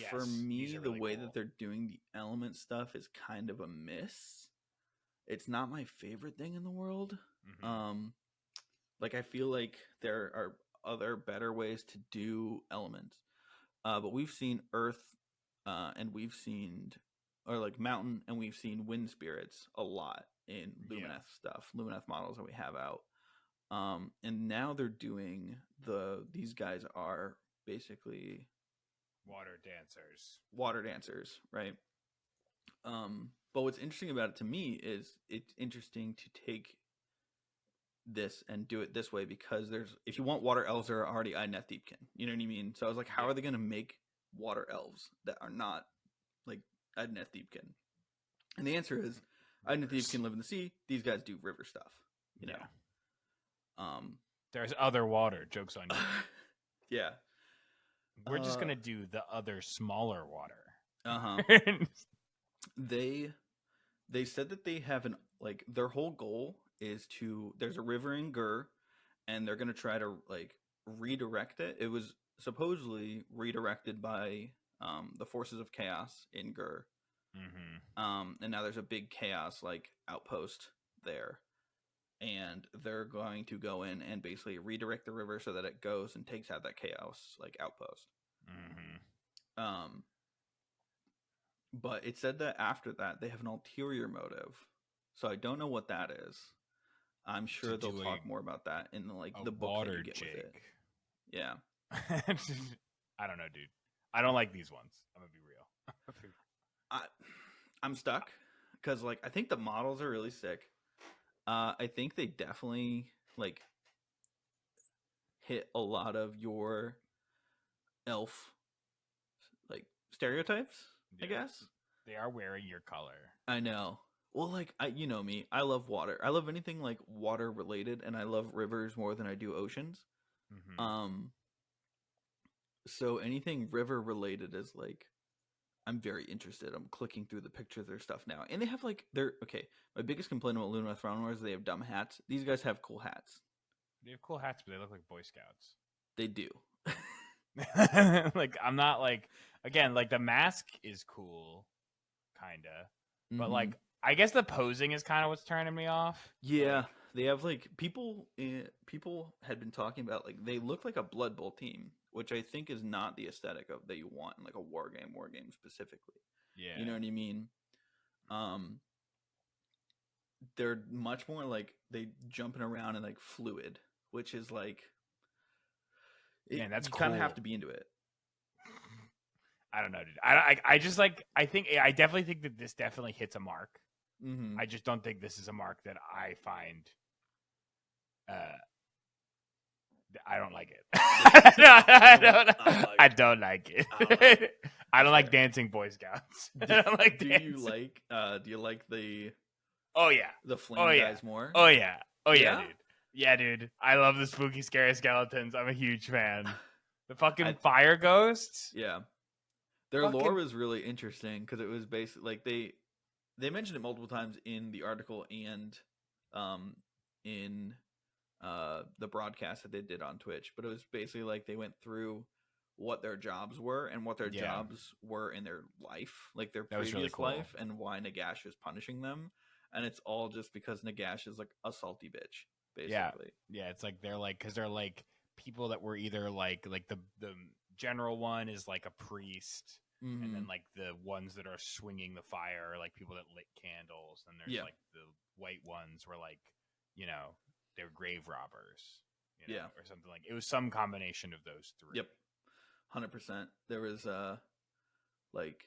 for me, the way that they're doing the element stuff is kind of a miss. It's not my favorite thing in the world. I feel like there are other better ways to do elements. But we've seen Earth, and we've seen Mountain, and we've seen Wind Spirits a lot in Lumineth stuff, Lumineth models that we have out. And now they're doing these guys are basically water dancers, right? But what's interesting about it to me is it's interesting to take this and do it this way, because if you want water elves, there are already Idneth Deepkin. You know what I mean? So I was like, how are they going to make water elves that are not like Idneth Deepkin? And the answer is Idneth Deepkin live in the sea. These guys do river stuff. You know. There's other water. Joke's on you. Yeah. We're just gonna do the other smaller water. They said that they have their whole goal is there's a river in Gur, and they're gonna try to redirect it. It was supposedly redirected by the forces of chaos in Gur. And now there's a big chaos outpost there, and they're going to go in and basically redirect the river so that it goes and takes out that chaos outpost. But it said that after that they have an ulterior motive, so I don't know what that is. I'm sure they'll talk more about that in the book that you get with it. Yeah. I don't know, dude. I don't like these ones. I'm gonna be real. I'm stuck because I think the models are really sick. I think they definitely hit a lot of your elf stereotypes. I guess they are wearing your color. I know. Well, you know me. I love water. I love anything water related, and I love rivers more than I do oceans. So anything river related is I'm very interested. I'm clicking through the pictures of their stuff now, and they have my biggest complaint about Lumineth Realm is they have dumb hats. These guys have cool hats. They have cool hats, but they look like Boy Scouts. They do. I'm not again, like the mask is cool, kinda, but Mm-hmm. like I guess the posing is kind of what's turning me off. Yeah, Like, they have like people had been talking about like they look like a Blood Bowl team, which I think is not the aesthetic of that you want in like a war game specifically. You know yeah, what I mean? Um, they're much more like they jumping around and like fluid, which is like man, that's you kind of have cool. to be into it. I don't know, dude. I just like I definitely think that this definitely hits a mark. Mm-hmm. I just don't think this is a mark that I find. Uh, I don't like it. I don't like it. I don't know. I don't That's like fair. dancing Boy Scouts. I don't like Do dancing. you like the Oh yeah. Oh flame yeah. guys more? Oh yeah. Oh yeah, Yeah. dude. Yeah, dude. I love the spooky, scary skeletons. I'm a huge fan. The fucking I fire ghosts. yeah. Their lore Fucking was really interesting because it was basically like they mentioned it multiple times in the article and um in the broadcast that they did on Twitch, but it was basically like they went through what their jobs were and what their yeah. jobs were in their life, like their That was really previous cool. life, and why Nagash is punishing them. And it's all just because Nagash is like a salty bitch, Yeah. basically. Yeah, it's like they're like cuz they're like people that were either like the general one is like a priest, and Mm-hmm. then like the ones that are swinging the fire are like people that lit candles, and there's Yeah. like the white ones were like, you know, they're grave robbers, Yeah. or something. Like it was some combination of those three. Yep. 100%. There was like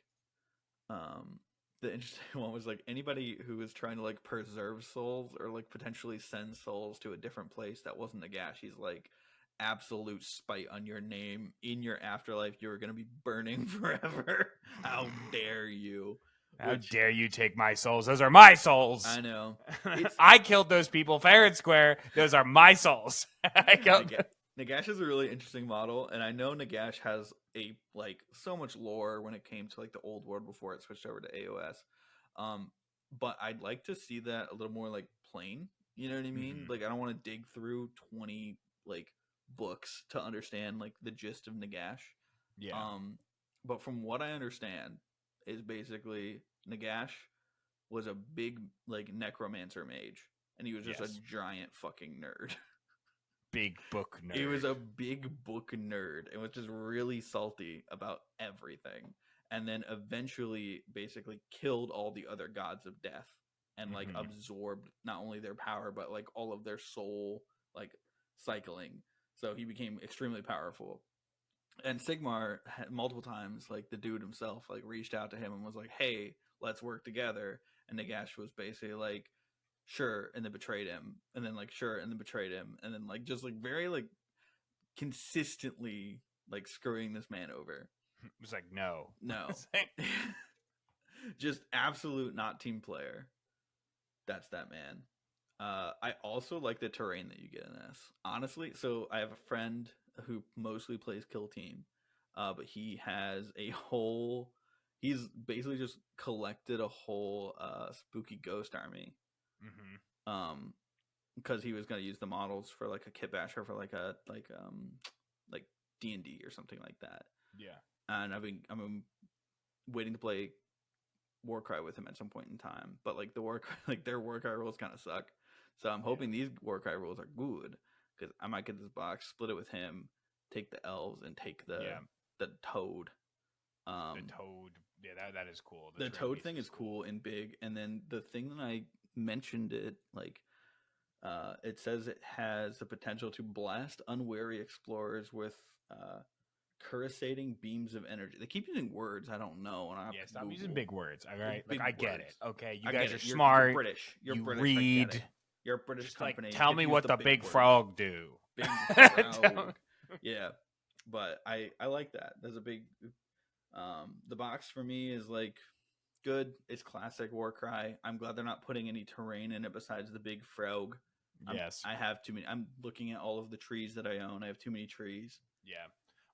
um the interesting one was like anybody who was trying to like preserve souls or like potentially send souls to a different place that wasn't Nagash. He's like absolute spite on your name in your afterlife. You're gonna be burning forever. How dare you? How Which dare you take my souls? Those are my souls. I know it's I killed those people fair and square. Those are my souls. I killed them. Nagash is a really interesting model, and I know Nagash has a like so much lore when it came to like the old world before it switched over to AOS. Um, but I'd like to see that a little more like plain. You know what I mean? Mm-hmm. Like I don't want to dig through 20 like books to understand like the gist of Nagash. Yeah. Um, but from what I understand, is basically Nagash was a big like necromancer mage, and he was just a Yes. giant fucking nerd. Big book nerd. He was a big book nerd and was just really salty about everything. And then eventually basically killed all the other gods of death and like Mm-hmm. absorbed not only their power but like all of their soul like cycling. So he became extremely powerful. And Sigmar had multiple times, like the dude himself, like reached out to him and was like, "Hey, let's work together." And Nagash was basically like, "Sure," and then betrayed him, and then like, "Sure," and then betrayed him, and then like just like very like consistently like screwing this man over. It was like, no. No. Just absolute not team player. That's that man. I also like the terrain that you get in this. Honestly, so I have a friend who mostly plays kill team, but he has a whole. He's basically just collected a whole spooky ghost army. Mm-hmm. Because he was going to use the models for like a kit basher for like D&D or something like that. Yeah. And I'm waiting to play Warcry with him at some point in time. But like like their Warcry rules kind of suck. So I'm hoping these Warcry rules are good because I might get this box, split it with him, take the elves, and take the toad. The toad. Yeah, that is cool. The toad thing is cool and big, and then the thing that I mentioned it like it says it has the potential to blast unwary explorers with coruscating beams of energy. They keep using words I don't know, and I have to stop Google. using big words. All right, like I get it. Okay, you I guys get are it. smart. You're British. You're you British. read. I get it. You're a British Just company. like tell me what the big words. frog do. Big frog. Yeah, but I like that. There's a big. The box for me is like good. It's classic Warcry. I'm glad they're not putting any terrain in it besides the big frog. Yes. I have too many. I'm looking at all of the trees that I own. I have too many trees. Yeah.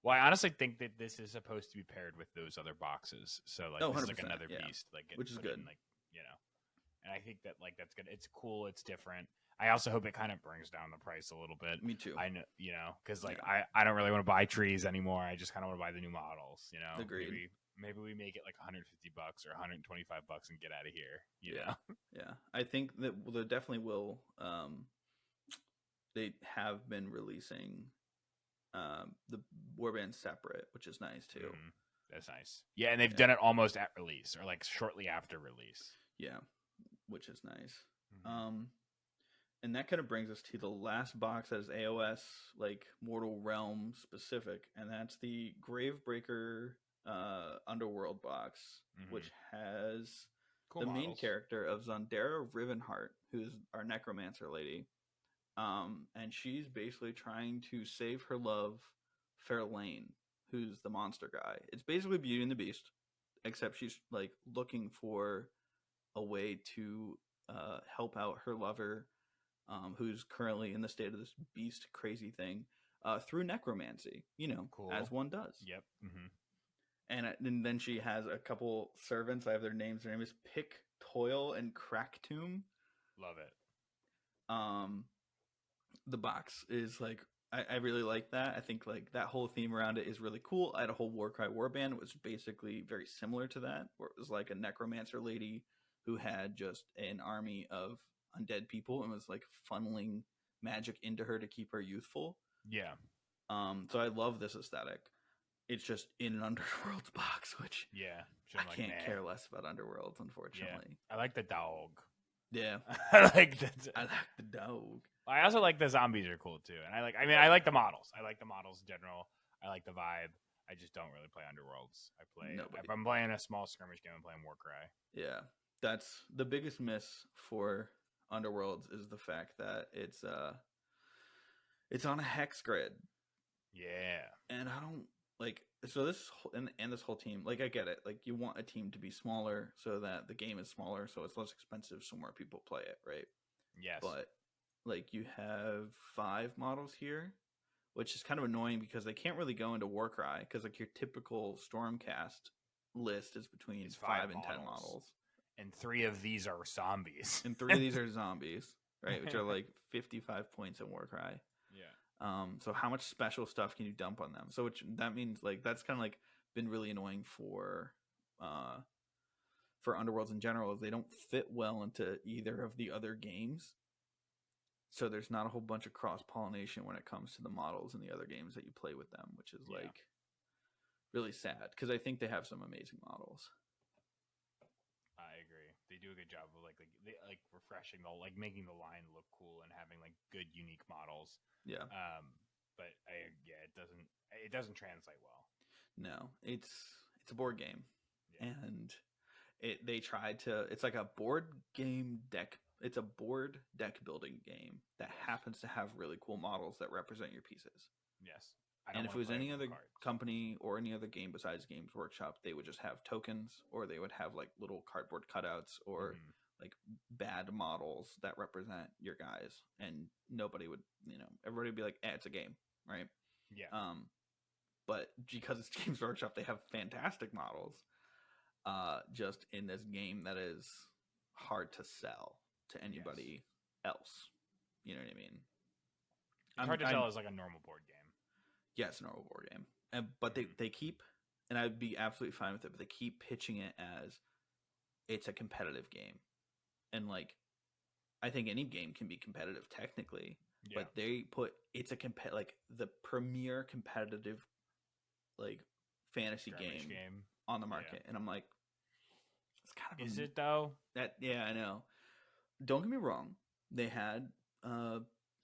Well, I honestly think that this is supposed to be paired with those other boxes. So like this is like another beast, like which is good. and I think that like that's good. It's cool. It's different. I also hope it kind of brings down the price a little bit. Me too. I know, because like Yeah. I don't really want to buy trees anymore. I just kind of want to buy the new models. Agreed. Maybe we make it like $150 or $125 and get out of here. Yeah. Yeah. I think that there definitely will. They have been releasing the warband separate, which is nice too. Mm-hmm. That's nice. Yeah, and they've done it almost at release or like shortly after release. Yeah, which is nice. Mm-hmm. And that kind of brings us to the last box that is AOS, like Mortal Realm specific, and that's the Gravebreaker Underworld box, which has Cool the main models. character of Zandera Rivenheart, who's our necromancer lady. And she's basically trying to save her love, Fairlane, who's the monster guy. It's basically Beauty and the Beast, except she's like looking for a way to help out her lover, who's currently in the state of this beast crazy thing, through necromancy. Cool. As one does. Yep. Mm-hmm. And then she has a couple servants. I have their names. Their name is Pick, Toil, and Cracktomb. Love it. The box is like I really like that. I think like that whole theme around it is really cool. I had a whole Warcry warband. It was basically very similar to that, where it was like a necromancer lady who had just an army of undead people and was like funneling magic into her to keep her youthful. Yeah. So I love this aesthetic. It's just in an Underworlds box, which I can't care less about Underworlds, unfortunately. Yeah. I like the dog. Yeah. I like the dog. I also like the zombies are cool too. And I like the models. I like the models in general. I like the vibe. I just don't really play Underworlds. If I'm playing a small skirmish game, I'm playing Warcry. Yeah. That's the biggest miss for Underworlds is the fact that it's on a hex grid. Yeah. And I don't like this and this whole team, like I get it. Like you want a team to be smaller so that the game is smaller so it's less expensive so more people play it, right? Yes. But like you have 5 models here, which is kind of annoying because they can't really go into Warcry because like your typical Stormcast list is between 5 and 10 models. And 3 of these are zombies. And 3 of these are zombies, right? Which are like 55 points in Warcry. Yeah. So how much special stuff can you dump on them? So that means like that's kind of like been really annoying for Underworlds in general is they don't fit well into either of the other games. So there's not a whole bunch of cross pollination when it comes to the models in the other games that you play with them, which is like really sad because I think they have some amazing models. I agree. They do a good job of like refreshing making the line look cool and having like good unique models. Yeah. But it doesn't translate well. No, it's a board game, and they tried to. It's like a board game deck. It's a board deck building game that happens to have really cool models that represent your pieces. Yes. And if it was any other company or any other game besides Games Workshop, they would just have tokens, or they would have like little cardboard cutouts, or like bad models that represent your guys, and nobody would, everybody would be like, it's a game, right? Yeah. But because it's Games Workshop, they have fantastic models. Just in this game that is hard to sell to anybody else. You know what I mean? It's hard to tell as like a normal board game. Yeah, it's a normal board game. But they keep, and I'd be absolutely fine with it, but they keep pitching it as it's a competitive game. And like, I think any game can be competitive technically, but they put it's a like the premier competitive like fantasy game on the market. And I'm like, it's kind of is it though? I know. Don't get me wrong. They had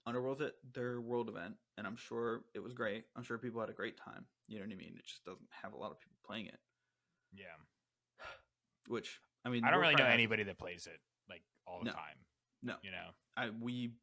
Underworld at their world event, and I'm sure it was great. I'm sure people had a great time. You know what I mean? It just doesn't have a lot of people playing it. Yeah. Which, I mean, I don't really know anybody that plays it like all the time. No. We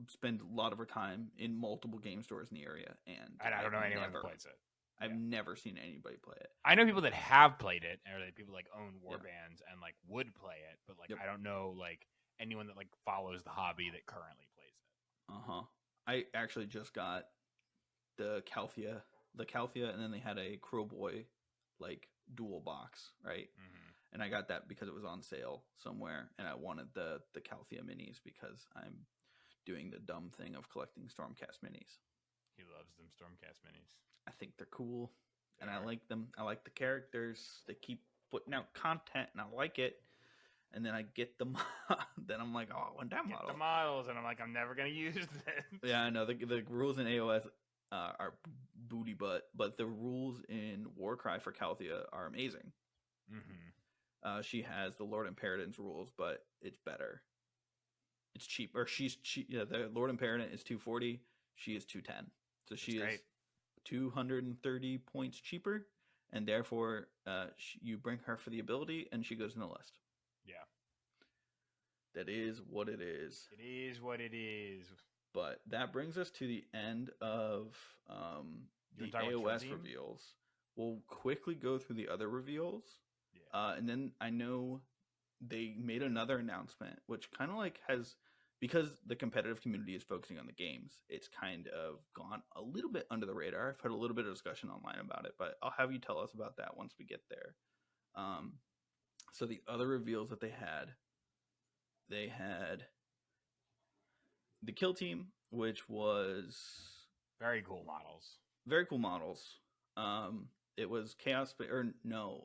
spend a lot of our time in multiple game stores in the area, and I don't know anyone that plays it. I've never seen anybody play it. I know people that have played it, or like people like own warbands and like would play it, but like I don't know like anyone that like follows the hobby that currently plays it. I actually just got the Calthea, and then they had a Crowboy like dual box, right? And I got that because it was on sale somewhere, and I wanted the Calthea minis because I'm doing the dumb thing of collecting Stormcast minis. He loves them Stormcast minis. I think they're cool, and I like them. I like the characters. They keep putting out content, and I like it. And then I get them. Then I'm like, oh, I want that model. The models, and I'm like, I'm never gonna use this. Yeah, I know the rules in AOS are booty butt, but the rules in Warcry for Calthea are amazing. Mm-hmm. She has the Lord Imperator's rules, but it's better. It's cheap, or she's cheap. Yeah, the Lord Imperator is 240. She is 210. So she is 230 points cheaper, and therefore you bring her for the ability, and she goes in the list. Yeah. That is what it is. It is what it is. But that brings us to the end of the AOS reveals. We'll quickly go through the other reveals. Yeah. And then I know they made another announcement, which kind of like has, because the competitive community is focusing on the games, it's kind of gone a little bit under the radar. I've heard a little bit of discussion online about it, but I'll have you tell us about that once we get there. So the other reveals that they had the kill team, which was very cool models. Very cool models. It was Chaos, or no,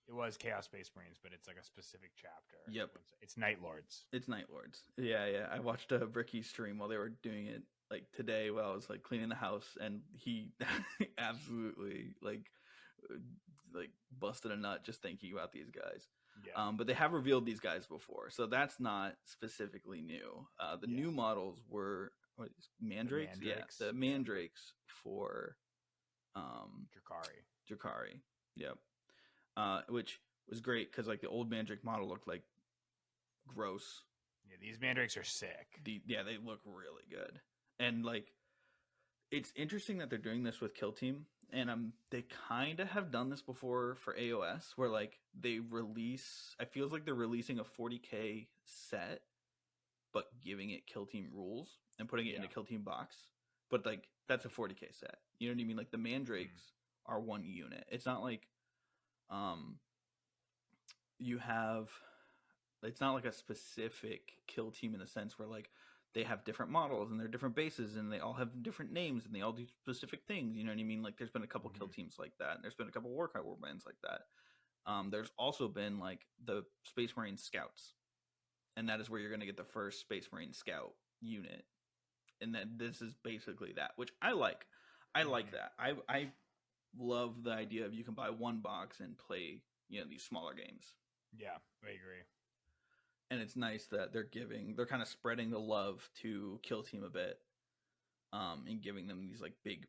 it was Chaos Space Marines, but it's like a specific chapter. Yep. It's Night Lords. It's Night Lords. Yeah. I watched a Bricky stream while they were doing it, like today, while I was like cleaning the house, and he absolutely like busted a nut just thinking about these guys. Yeah. But they have revealed these guys before, so that's not specifically new. The new models were Mandrakes. The Mandrakes for Drakari. Yep. Which was great because like the old Mandrake model looked like gross. Yeah, these Mandrakes are sick. They look really good, and like it's interesting that they're doing this with Kill Team, and they kind of have done this before for AOS, where like they release. I feels like they're releasing a 40K set, but giving it Kill Team rules and putting it in a Kill Team box. But like that's a 40K set. You know what I mean? Like the Mandrakes are one unit. It's not like you have. It's not like a specific Kill Team in the sense where like they have different models and they're different bases and they all have different names and they all do specific things. You know what I mean? Like there's been a couple Kill Teams like that, and there's been a couple Warcry warbands like that. There's also been like the Space Marine Scouts, and that is where you're going to get the first Space Marine Scout unit. And then this is basically that, which I like. I like that. I love the idea of you can buy one box and play, these smaller games. Yeah, I agree. And it's nice that they're kind of spreading the love to Kill Team a bit, and giving them these like big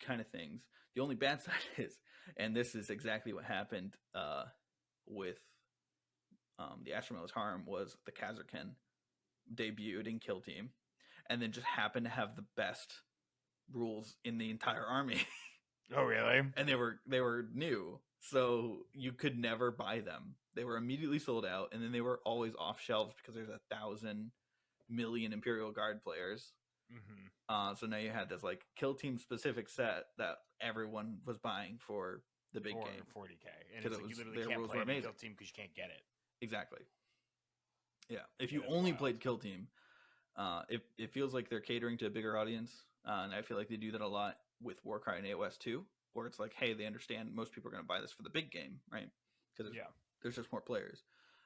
kind of things. The only bad side is, and this is exactly what happened with the Astromil's Harm, was the Kazarkin debuted in Kill Team, and then just happened to have the best rules in the entire army. Oh, really? And they were new, so you could never buy them. They were immediately sold out, and then they were always off shelves because there's 1,000 million Imperial Guard players. Mm-hmm. So now you had this like Kill Team specific set that everyone was buying for the big game, 40K, and it's like you literally can't play Kill Team because you can't get it. Exactly. Yeah, if you only played Kill Team, it feels like they're catering to a bigger audience, and I feel like they do that a lot with Warcry and AOS too, where it's like, hey, they understand most people are going to buy this for the big game, right? Because there's just more players.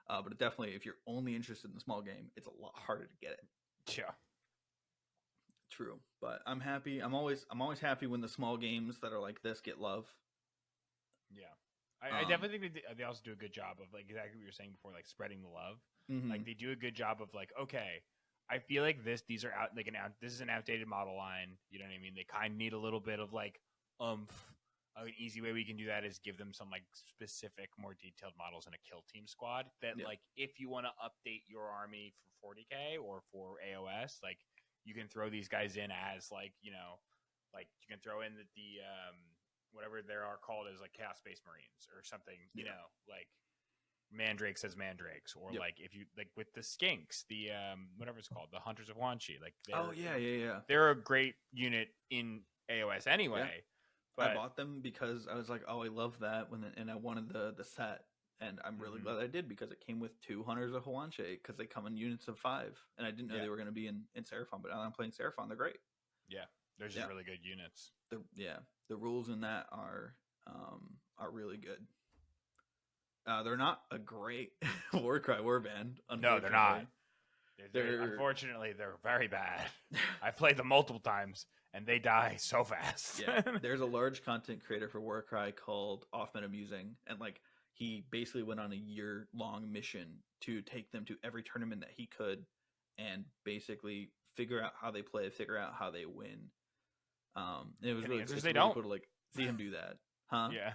But definitely, if you're only interested in the small game, it's a lot harder to get it. Yeah. True, but I'm happy. I'm always happy when the small games that are like this get love. Yeah, I definitely think they also do a good job of like exactly what you were saying before, like spreading the love. Mm-hmm. Like they do a good job of like, okay, I feel like these are out. This is an outdated model line. You know what I mean? They kind of need a little bit of like oomph. An easy way we can do that is give them some like specific, more detailed models in a Kill Team squad. That like if you want to update your army for 40K or for AOS, like you can throw these guys in as like like you can throw in the whatever they are called as like Chaos Space Marines or something. You know, like Mandrakes as Mandrakes, or like if you like with the Skinks, the whatever it's called, the Hunters of Wanshi. Like they're a great unit in AOS anyway. Yeah. But I bought them because I was like, oh, I love that and I wanted the set, and I'm really glad I did because it came with 2 Hunters of Huanche because they come in units of 5, and I didn't know they were going to be in Seraphon, but now I'm playing Seraphon. They're great. Yeah, they're just really good units. The rules in that are really good. They're not a great Warcry warband. No, they're not. Unfortunately, they're very bad. I've played them multiple times, and they die so fast. Yeah, there's a large content creator for Warcry called Offman Amusing, and like he basically went on a year-long mission to take them to every tournament that he could, and basically figure out how they play, figure out how they win. It was really, it's really cool to like see him do that, huh? Yeah.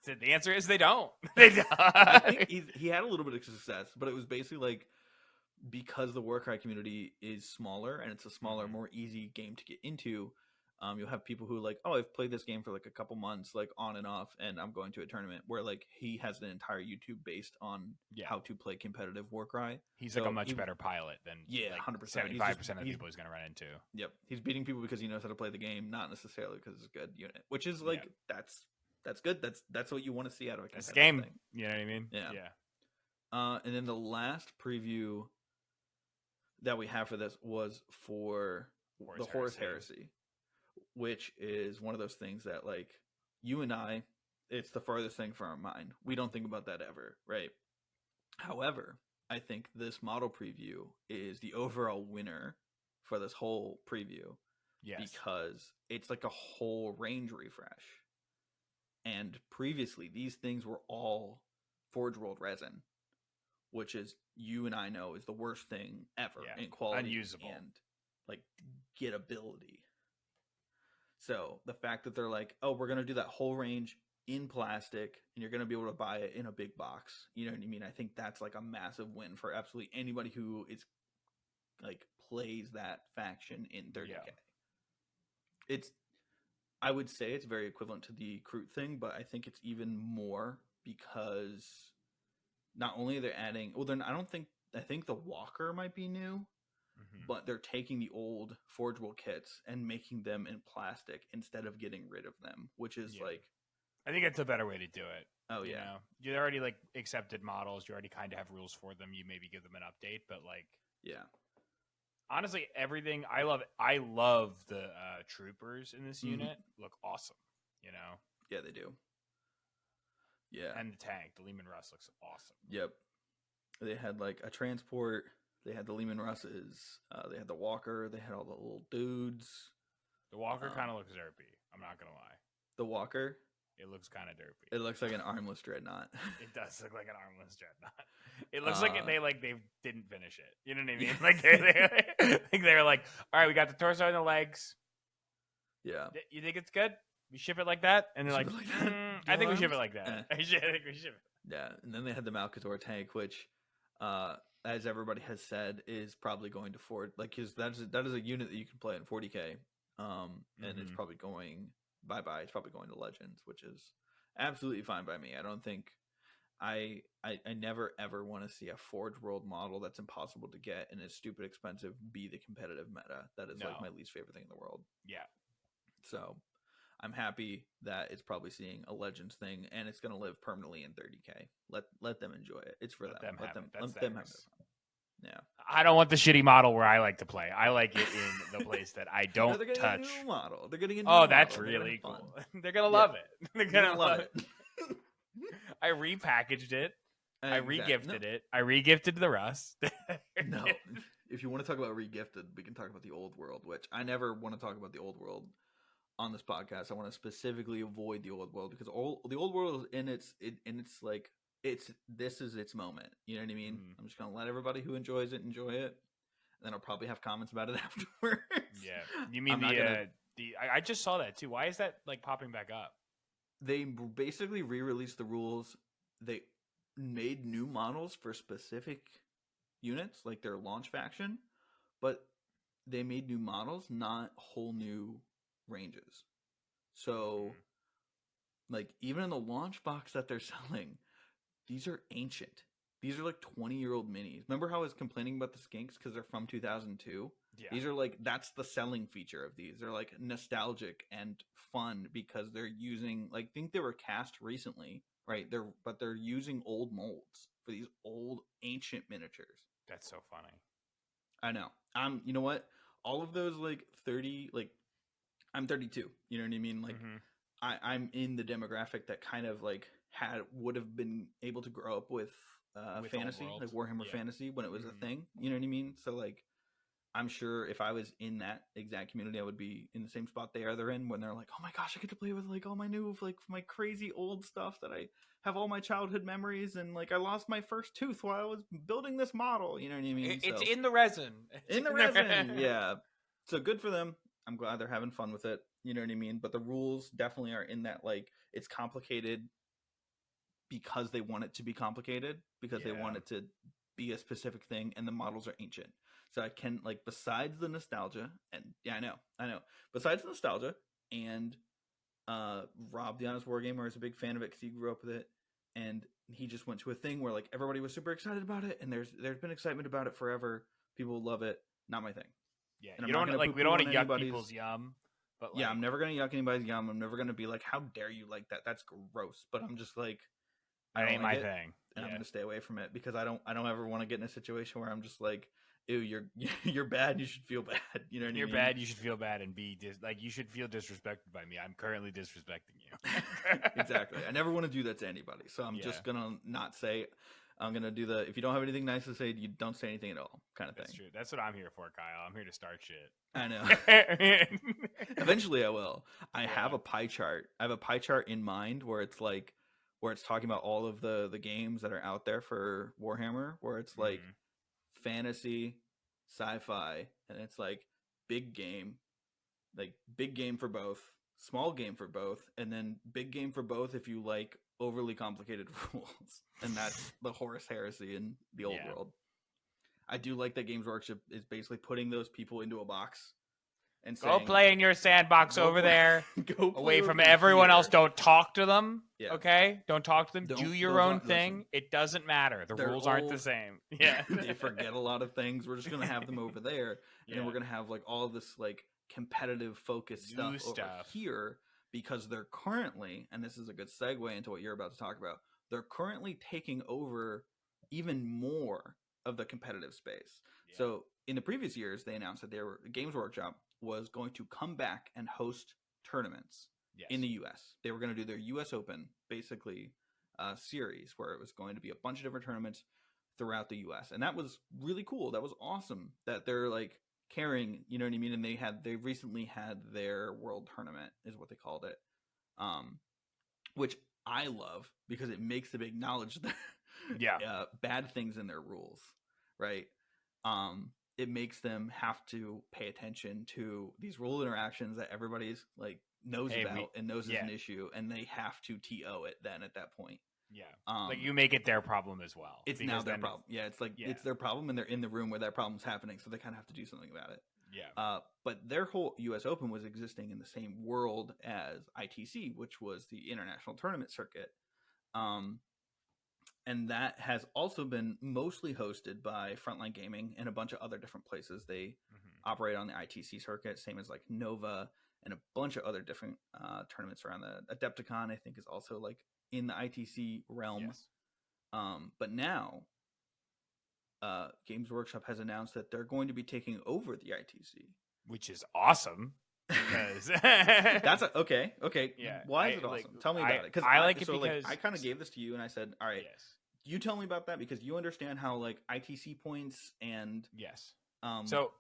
So the answer is they don't. They die. I think he had a little bit of success, but it was basically like because the Warcry community is smaller and it's a smaller, more easy game to get into. You'll have people who like, oh, I've played this game for like a couple months, like on and off, and I'm going to a tournament. Where like he has an entire YouTube based on how to play competitive Warcry. He's like a much better pilot than 100%. 75% of the people he's going to run into. Yep, he's beating people because he knows how to play the game, not necessarily because it's a good unit. Which is like that's good. That's what you want to see out of a competitive game. thing. You know what I mean? Yeah. And then the last preview that we have for this was for the Horus Heresy, which is one of those things that like you and I, it's the farthest thing from our mind. We don't think about that ever, right? However, I think this model preview is the overall winner for this whole preview. Yes. Because it's like a whole range refresh. And previously, these things were all Forge World resin, which is, you and I know, is the worst thing ever in quality. Unusable. And like gettability. So the fact that they're like, oh, we're going to do that whole range in plastic and you're going to be able to buy it in a big box. You know what I mean? I think that's like a massive win for absolutely anybody who is like plays that faction in 30K. Yeah. I would say it's very equivalent to the Kroot thing, but I think it's even more because not only they're adding, I think the Walker might be new, but they're taking the old Forge World kits and making them in plastic instead of getting rid of them, which is like, I think it's a better way to do it. Oh you yeah, know? You already like accepted models. You already kind of have rules for them. You maybe give them an update, but like, honestly, everything I love the troopers in this unit look awesome. You know? Yeah, they do. Yeah, and the tank, the Lehman Russ looks awesome. Yep, they had like a transport. They had the Lehman Russes. They had the Walker. They had all the little dudes. The Walker kind of looks derpy. I'm not gonna lie. The Walker. It looks kind of derpy. It looks like an armless dreadnought. It does look like an armless dreadnought. It looks like they didn't finish it. You know what I mean? Like they were like, all right, we got the torso and the legs. Yeah. You think it's good? We ship it like that? And they're like, I think we ship it like that. I think we ship it. Yeah. And then they had the Malcator tank, which, as everybody has said, is probably going to Ford. Like, that is a unit that you can play in 40K. And it's probably going bye-bye. It's probably going to Legends, which is absolutely fine by me. I don't think I never ever want to see a Forge World model that's impossible to get and is stupid expensive be the competitive meta. That is like my least favorite thing in the world. Yeah. So I'm happy that it's probably seeing a Legends thing and it's going to live permanently in 30K. Let them enjoy it. It's for them. Let them have their fun. Yeah. I don't want the shitty model where I like to play. I like it in the place that I don't they're touch. A new model. They're getting a new model. That's model. really cool. They're gonna love it. They're gonna love it. I repackaged it. I regifted it. I regifted the Rust. No, if you want to talk about regifted, we can talk about the old world, which I never want to talk about the old world on this podcast. I want to specifically avoid the old world because the old world is in its like this is its moment. You know what I mean? I'm just gonna let everybody who enjoys it enjoy it, and then I'll probably have comments about it afterwards. Yeah, you mean I just saw that too. Why is that like popping back up? They basically re-released the rules. They made new models for specific units, like their launch faction, but they made new models, not whole new ranges. So, like, even in the launch box that they're selling, these are ancient. These are like 20-year-old minis. Remember how I was complaining about the skinks because they're from 2002? Yeah. These are like, that's the selling feature of these. They're like nostalgic and fun because they're using, like, I think they were cast recently, right? They're using old molds for these old ancient miniatures. That's so funny. I know. You know what? All of those like 30, like, I'm 32. You know what I mean? Like, Mm-hmm. I'm in the demographic that kind of like would have been able to grow up with With Old fantasy, World. like Warhammer Yeah. Fantasy when it was a Mm-hmm. thing. You know what I mean? So like, I'm sure if I was in that exact community, I would be in the same spot they're in, when they're like, oh my gosh, I get to play with like all my new, like my crazy old stuff that I have all my childhood memories, and like I lost my first tooth while I was building this model. You know what I mean? It's So in the resin. in the resin, yeah. So good for them. I'm glad they're having fun with it. You know what I mean? But the rules definitely are in that, like, it's complicated because they want it to be complicated, because they want Yeah. it to be a specific thing, and the models are ancient. So I can, like, besides the nostalgia, and yeah, I know. Besides the nostalgia, and Rob, the Honest Wargamer, is a big fan of it because he grew up with it, and he just went to a thing where like everybody was super excited about it, and there's been excitement about it forever. People love it. Not my thing. Yeah. And I'm You not don't gonna like we poo-poo don't want on to yuck anybody's. people's yum, but Yeah, like I'm never gonna yuck anybody's yum. I'm never gonna be like, "How dare you like that? That's gross." But I'm just like, I that don't ain't like my it, thing. and I'm Yeah. gonna stay away from it because I don't ever want to get in a situation where I'm just like, "Ew, you're you're bad. You should feel bad." You know what I You're mean? bad. You should feel bad and be like you should feel disrespected by me. I'm currently disrespecting you. Exactly. I never want to do that to anybody. So I'm Yeah, just gonna not say. I'm gonna do the, if you don't have anything nice to say, you don't say anything at all, kind of that's thing. true. That's what I'm here for, Kyle. I'm here to start I know. shit. Eventually, I will. I have Yeah. a pie chart. I have a pie chart in mind where it's like, where it's talking about all of the games that are out there for Warhammer, where it's like Mhm. fantasy, sci-fi, and it's like big game, like big game for both, small game for both, and then big game for both if you like overly complicated rules. And that's the Horus Heresy in the old Yeah. world. I do like that Games Workshop is basically putting those people into a box and Go saying, play in your sandbox go over play, there, go play away from over everyone else. here. Don't talk to them. Yeah. Okay? Don't talk to them. Do your Don't own talk, listen. thing. It doesn't matter. The They're rules aren't the old. same. Yeah. They forget a lot of things. We're just gonna have them over there, and then Yeah. we're gonna have like all this like competitive focused stuff New over stuff. here, because they're currently, and this is a good segue into what you're about to talk about, they're currently taking over even more of the competitive space. Yeah. So in the previous years, they announced that Games Workshop was going to come back and host tournaments Yes. in the US. They were going to do their US Open, basically, series where it was going to be a bunch of different tournaments throughout the US. And that was really cool. That was awesome that they're like carrying, you know what I mean? And they recently had their world tournament, is what they called it. Which I love because it makes them acknowledge the Yeah. bad things in their rules, right? It makes them have to pay attention to these rule interactions that everybody's like knows about and knows is an issue, and they have to TO it then at that point. Yeah. Like you make it their problem as well. It's now their problem. Yeah, it's like it's their problem, and they're in the room where that problem's happening, so they kind of have to do something about it. Yeah. But their whole US Open was existing in the same world as ITC, which was the International Tournament Circuit. And that has also been mostly hosted by Frontline Gaming and a bunch of other different places. They operate on the ITC circuit, same as like Nova and a bunch of other different tournaments around the Adepticon, I think, is also like in the ITC realm. Yes. But now Games Workshop has announced that they're going to be taking over the ITC, which is awesome. Because that's okay. Yeah. Why is it awesome? Like, Tell me about it. I like it so because like I kind of gave this to you, and I said, "All right, yes, you tell me about that because you understand how like ITC points and yes." So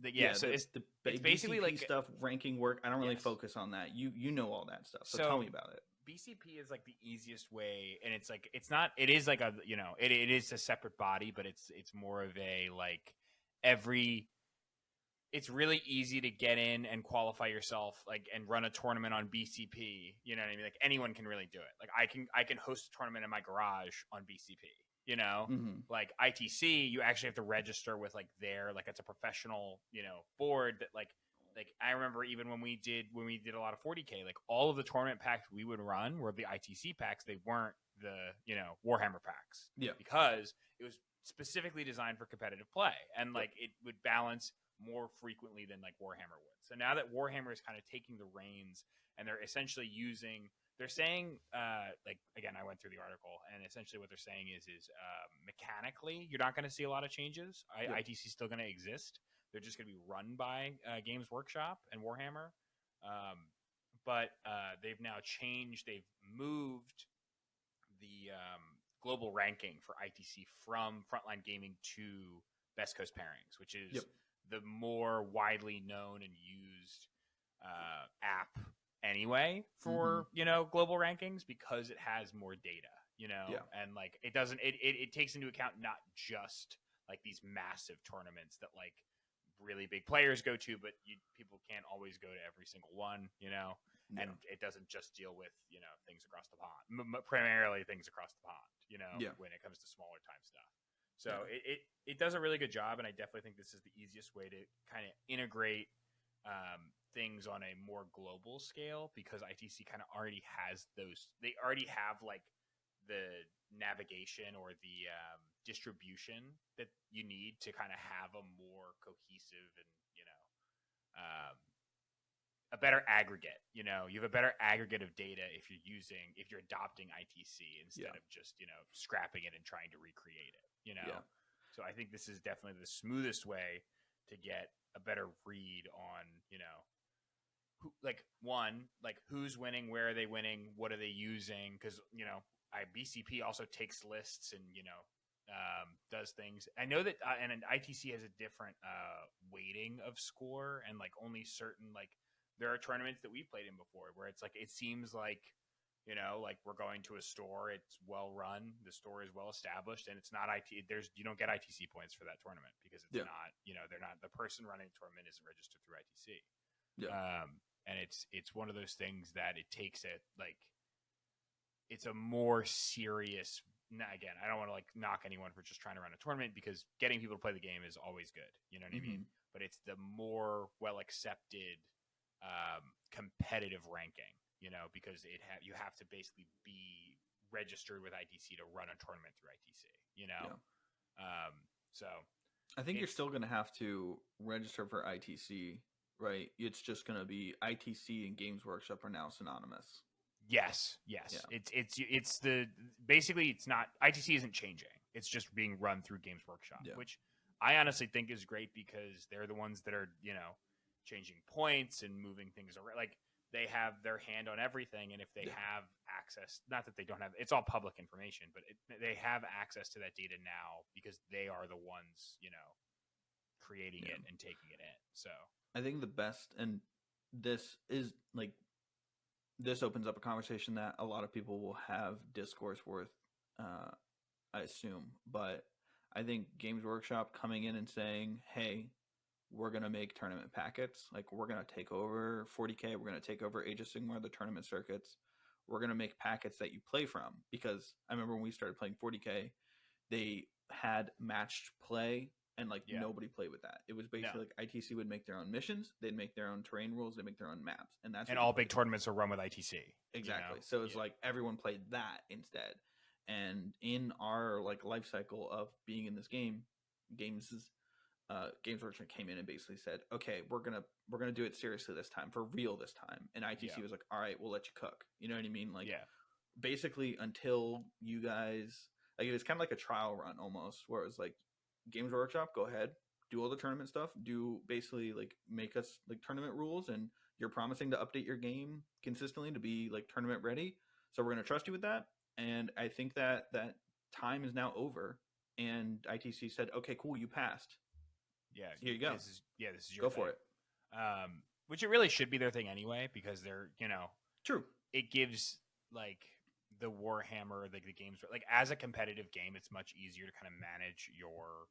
it's basically BCP like stuff, ranking work. I don't really focus on that. You know all that stuff. So tell me about it. BCP is like the easiest way, and it's like it is like a it is a separate body, but it's more of a like it's really easy to get in and qualify yourself, like, and run a tournament on BCP. You know what I mean? Like anyone can really do it. Like I can host a tournament in my garage on BCP. You know, like ITC, you actually have to register with like it's a professional board that like I remember even when we did a lot of 40K, like all of the tournament packs we would run were the ITC packs. They weren't the Warhammer packs. Yeah, because it was specifically designed for competitive play, and like it would balance more frequently than like Warhammer would. So now that Warhammer is kind of taking the reins and they're essentially using, they're saying, like, again, I went through the article, and essentially what they're saying is mechanically, you're not going to see a lot of changes. ITC is still going to exist. They're just going to be run by Games Workshop and Warhammer. But they've now changed, they've moved the global ranking for ITC from Frontline Gaming to Best Coast Pairings, which is the more widely known and used app anyway for global rankings, because it has more data, and like it doesn't it takes into account not just like these massive tournaments that like really big players go to, but people can't always go to every single one, and it doesn't just deal with things across the pond, primarily things across the pond, when it comes to smaller time stuff. So it does a really good job, and I definitely think this is the easiest way to kind of integrate things on a more global scale, because ITC kind of already has those. They already have like the navigation or the distribution that you need to kind of have a more cohesive and a better aggregate. You have a better aggregate of data if you're adopting ITC instead of just scrapping it and trying to recreate it. So I think this is definitely the smoothest way to get a better read on who's winning, where are they winning, what are they using, because BCP also takes lists and does things. I know that and an ITC has a different weighting of score, and like only certain, like there are tournaments that we've played in before where it's like it seems like like we're going to a store, it's well run, the store is well established, and it's not you don't get ITC points for that tournament because it's not they're not, the person running the tournament isn't registered through ITC. And it's one of those things that it takes it like it's a more serious. Now, again, I don't want to like knock anyone for just trying to run a tournament, because getting people to play the game is always good. You know what I mean? But it's the more well accepted competitive ranking, because you have to basically be registered with ITC to run a tournament through ITC. So I think you're still going to have to register for ITC, right? It's just going to be ITC and Games Workshop are now synonymous. Yes. Yeah. It's the basically it's not, ITC isn't changing. It's just being run through Games Workshop, which I honestly think is great, because they're the ones that are changing points and moving things around. Like they have their hand on everything, and if they have access, not that they don't have, it's all public information, but they have access to that data now because they are the ones creating it and taking it in. So I think the best, and this is like, this opens up a conversation that a lot of people will have discourse worth, I assume. But I think Games Workshop coming in and saying, hey, we're going to make tournament packets. Like, we're going to take over 40K. We're going to take over Age of Sigmar, the tournament circuits. We're going to make packets that you play from. Because I remember when we started playing 40K, they had matched play, and like nobody played with that. It was basically like ITC would make their own missions, they'd make their own terrain rules, they'd make their own maps, and that's all big tournaments are run with ITC. Exactly. So it's like everyone played that instead. And in our like life cycle of being in this game, Games Workshop came in and basically said, okay, we're gonna do it seriously this time, for real this time. And ITC was like, all right, we'll let you cook. You know what I mean? Like basically until you guys, like, it was kind of like a trial run almost, where it was like, Games Workshop, go ahead, do all the tournament stuff, do basically like make us like tournament rules, and you're promising to update your game consistently to be like tournament ready, so we're going to trust you with that. And I think that time is now over, and ITC said, okay, cool, you passed. Here you go. This is your go thing. for it. Which it really should be their thing anyway, because they're true. It gives like the Warhammer, like the games, like as a competitive game, it's much easier to kind of manage your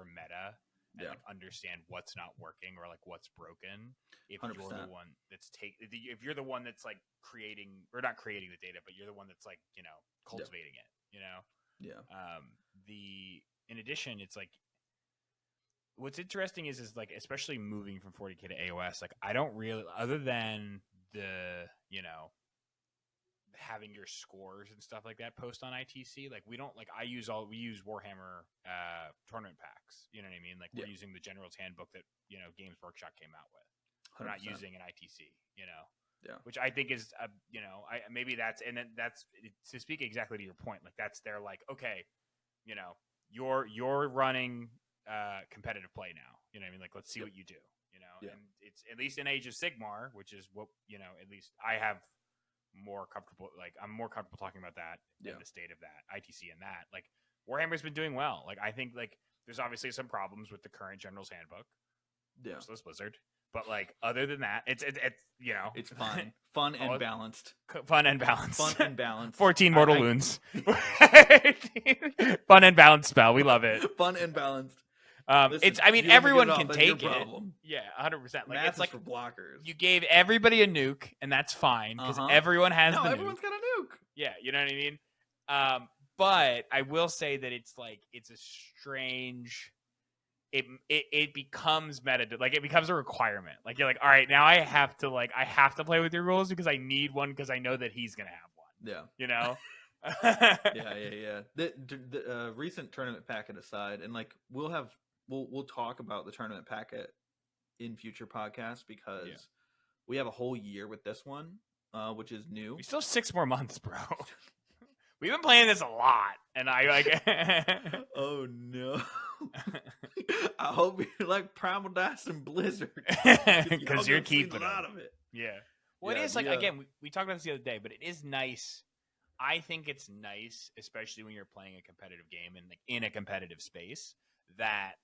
meta and like understand what's not working or like what's broken. If 100%. You're the one that's if you're the one that's like creating, or not creating the data, but you're the one that's like cultivating it. In addition, it's like, what's interesting is like, especially moving from 40K to AOS, like I don't really, other than the having your scores and stuff like that post on ITC. Like we use Warhammer tournament packs. You know what I mean? Like we're using the General's Handbook that Games Workshop came out with. We're 100%. not using an ITC. Yeah. Which I think is maybe that's to speak exactly to your point. Like that's they're like, okay, you're running competitive play now. You know what I mean? Like let's see what you do. And it's at least in Age of Sigmar, which is what at least I have more comfortable. Like I'm more comfortable talking about that in the state of that ITC and that. Like Warhammer's been doing well. Like I think like there's obviously some problems with the current General's Handbook. Yeah, Merciless Blizzard. But like other than that, it's it's fun, fun and balanced. Fun and balanced. Fun and balanced. 14 mortal wounds. Fun and balanced spell. We love it. Fun and balanced. Listen, everyone can take it. Yeah, 100%. Like Math it's like for blockers. You gave everybody a nuke, and that's fine because everyone has. No, everyone's got a nuke. Yeah, you know what I mean. But I will say that it's a strange. It becomes meta, like it becomes a requirement. Like you're like, all right, now I have to play with your rules because I need one because I know that he's gonna have one. Yeah, yeah. The recent tournament packet aside, and like we'll talk about the tournament packet in future podcasts because we have a whole year with this one, which is new. We still have 6 more months, bro. We've been playing this a lot, and I like. Oh no! I hope you like Primal Dice and Blizzard because you're keeping a lot of it. Yeah. Well, it is like again, we talked about this the other day, but it is nice. I think it's nice, especially when you're playing a competitive game and like in a competitive space, that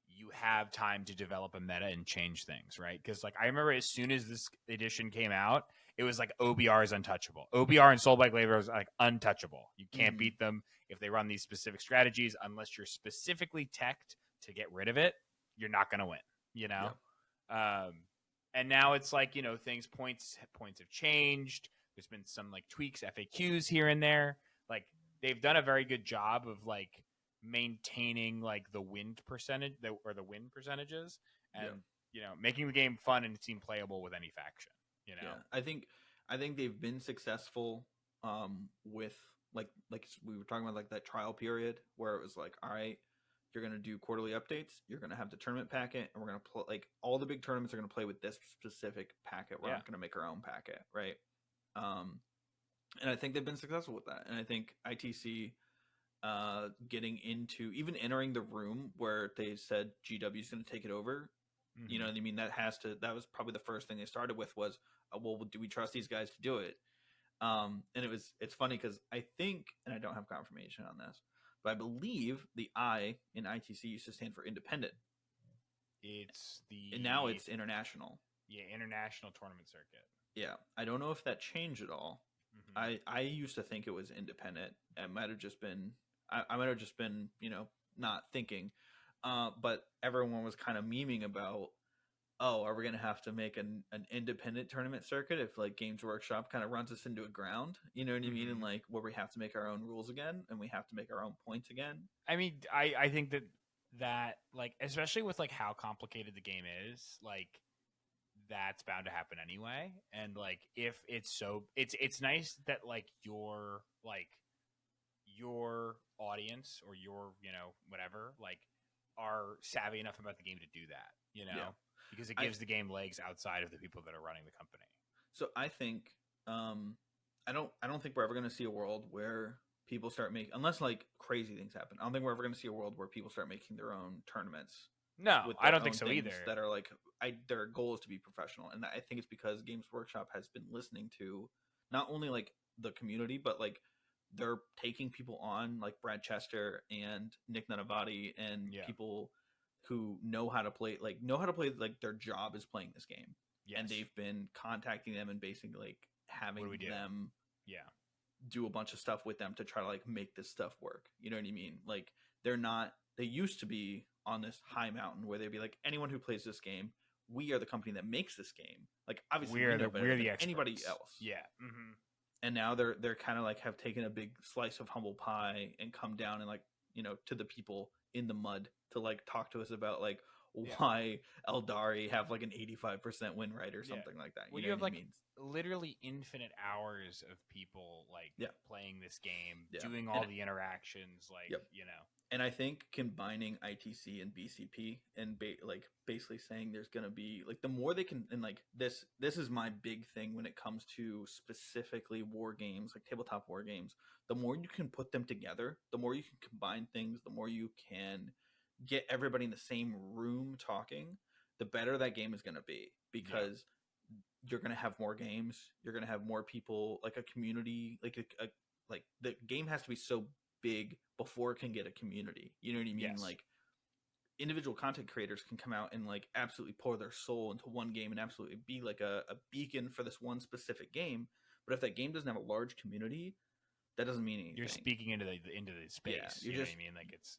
you have time to develop a meta and change things, right? Because like I remember as soon as this edition came out, it was like OBR is untouchable. OBR and Soulbike Labor is like untouchable. You can't beat them if they run these specific strategies unless you're specifically teched to get rid of it. You're not going to win, and now it's like points have changed. There's been some like tweaks, FAQs here and there. Like they've done a very good job of like maintaining like the win percentage or the win percentages and making the game fun and it seemed playable with any faction. I think they've been successful with like we were talking about like that trial period where it was like, all right, you're going to do quarterly updates, you're going to have the tournament packet, and we're going to play like all the big tournaments are going to play with this specific packet. We're not going to make our own packet, right? And I think they've been successful with that. And I think ITC getting into even entering the room where they said GW is going to take it over. You know what I mean? That was probably the first thing they started with was, well, do we trust these guys to do it? And it's funny because I think, and I don't have confirmation on this, but I believe the I in ITC used to stand for independent. And now it's international. Yeah, international tournament circuit. Yeah, I don't know if that changed at all. I used to think it was independent. It might have just been I might have just been not thinking. But everyone was kind of memeing about, are we going to have to make an independent tournament circuit if like Games Workshop kind of runs us into a ground? You know what I mean? And like where we have to make our own rules again and we have to make our own points again. I mean, I think that like especially with like how complicated the game is, like that's bound to happen anyway. And like if it's it's nice that like your audience or your whatever like are savvy enough about the game to do that, because it gives the game legs outside of the people that are running the company. So I think I don't think we're ever going to see a world where people start making, unless like crazy things happen, I don't think we're ever going to see a world where people start making their own tournaments. No, I don't think so either. That are like their goal is to be professional, and I think it's because Games Workshop has been listening to not only like the community, but like they're taking people on like Brad Chester and Nick Nanavati and people who know how to play like their job is playing this game. Yes. And they've been contacting them and basically like having them do a bunch of stuff with them to try to like make this stuff work. You know what I mean? Like they used to be on this high mountain where they'd be like, anyone who plays this game, we are the company that makes this game. Like obviously we're the experts. Anybody else. Yeah. And now they're kind of like have taken a big slice of humble pie and come down and like, to the people in the mud to like talk to us about like, why Eldari have like an 85% win rate or something like that. Well, You you know have what I like mean? literally infinite hours of people like Yeah. playing this game, Yeah. doing all the interactions, like Yep. you know. And I think combining ITC and BCP and like basically saying there's going to be like the more they can, and like this is my big thing when it comes to specifically war games, like tabletop war games. The more you can put them together, the more you can combine things, the more you can get everybody in the same room talking, the better that game is going to be, because you're going to have more games, you're going to have more people, like a community, like the game has to be so big before it can get a community. You know what I mean? Yes. Like individual content creators can come out and like absolutely pour their soul into one game and absolutely be like a beacon for this one specific game. But if that game doesn't have a large community, that doesn't mean anything. You're speaking into the space. Yeah, you know what I mean? Like it's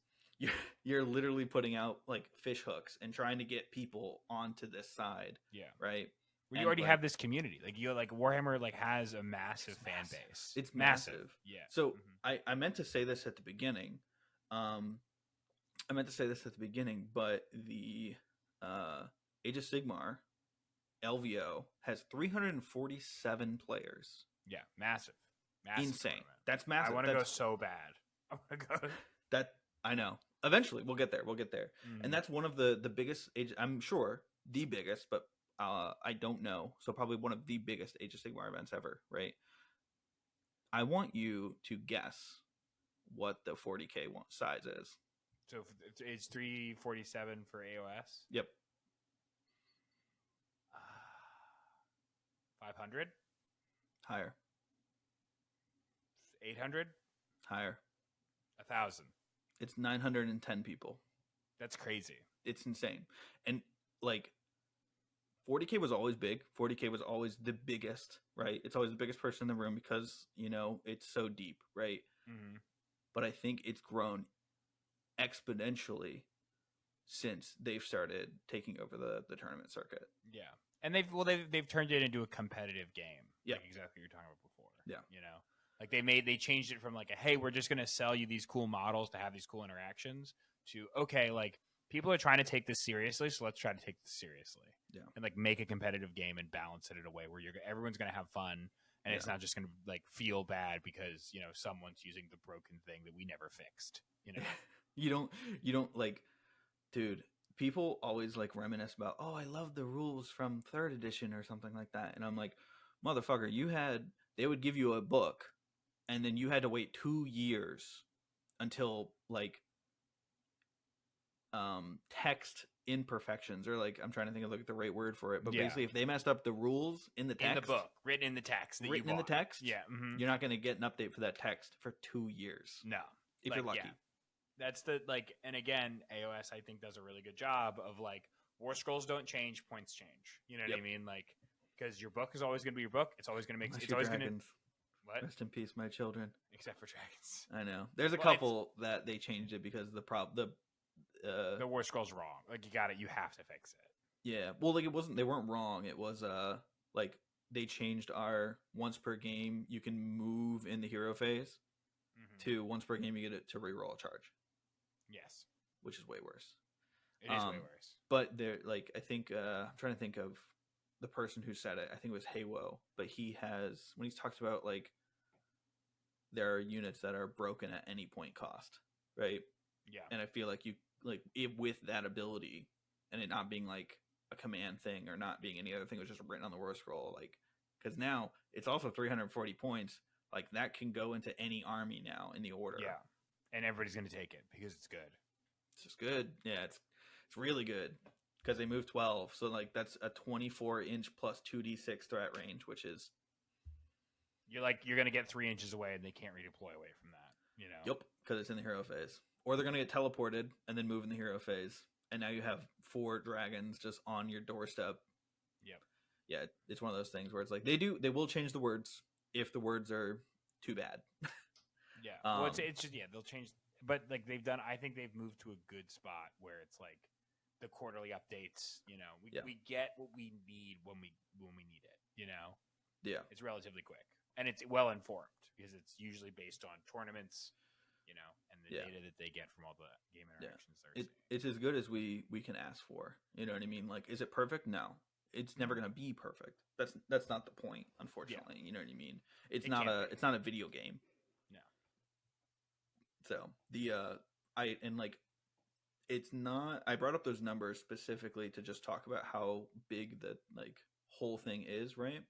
you're literally putting out like fish hooks and trying to get people onto this side. Yeah. Right. Well, you already have this community. Like you like Warhammer like has a massive fan base. It's massive. Yeah. So I meant to say this at the beginning. But the Age of Sigmar LVO has 347 players. Yeah, massive. Insane. Tournament. That's massive. I want to go so bad. I want to go. That I know. Eventually, we'll get there. And that's one of the biggest age. I'm sure the biggest, but I don't know. So probably one of the biggest Age of Sigmar events ever. Right. I want you to guess what the 40K size is. So it's 347 for AOS. Yep. 500. Higher. 800. Higher. 1,000. It's 910 people. That's crazy. It's insane. And like 40K was always big. 40K was always the biggest, right? It's always the biggest person in the room because, you know, it's so deep, right? Mm-hmm. But I think it's grown exponentially since they've started taking over the tournament circuit. Yeah. And they've turned it into a competitive game. Yeah. Like exactly what you were talking about before. Yeah. You know, like they changed it from like a, hey, we're just going to sell you these cool models to have these cool interactions to, okay, like people are trying to take this seriously. So let's try to take this seriously. Yeah. And like make a competitive game and balance it in a way where everyone's going to have fun. And it's not just going to like feel bad because, you know, someone's using the broken thing that we never fixed, you know? you don't like, dude, people always like reminisce about, oh, I love the rules from 3rd edition or something like that. And I'm like, motherfucker, they would give you a book and then you had to wait 2 years until like text imperfections, or like I'm trying to think of like the right word for it, but basically if they messed up the rules in the text, in the book, written in the text, you're not going to get an update for that text for 2 years. No, if you're lucky. Yeah. That's the like, and again, AOS I think does a really good job of like war scrolls don't change, points change. You know what I mean? Like because your book is always going to be your book. It's always going to make. It's always going to. What? Rest in peace, my children. Except for dragons. I know. There's a couple that they changed it because the war scroll's wrong. Like you got it. You have to fix it. Yeah. Well, like they weren't wrong. It was like they changed our once per game you can move in the hero phase to once per game you get it to reroll a charge. Yes. Which is way worse. It is way worse. But they're like, I think I'm trying to think of the person who said it. I think it was Haywo, but he has, when he talks about like there are units that are broken at any point cost, right? Yeah. And I feel like you like with that ability and it not being like a command thing or not being any other thing, it was just written on the war scroll, like because now it's also 340 points. Like that can go into any army now in the order. Yeah. And everybody's going to take it because it's good. It's just good. Yeah, it's really good because they moved 12. So like that's a 24-inch plus 2d6 threat range, which is you're going to get 3 inches away and they can't redeploy away from that, you know. Yep, because it's in the hero phase. Or they're going to get teleported and then move in the hero phase. And now you have 4 dragons just on your doorstep. Yep. Yeah, it's one of those things where it's like they will change the words if the words are too bad. Yeah. Well, it's just they'll change, but like I think they've moved to a good spot where it's like the quarterly updates. You know, we get what we need when we need it. You know. Yeah. It's relatively quick and it's well informed because it's usually based on tournaments. and the Yeah. data that they get from all the game Yeah. interactions they're seeing. It's as good as we can ask for. You know what I mean? Like, is it perfect? No. It's never gonna be perfect. That's not the point, unfortunately. You know what I mean? It's It not can't a be. it's not a video game. No. So the I and like it's not. I brought up those numbers specifically to just talk about how big the like whole thing is, right?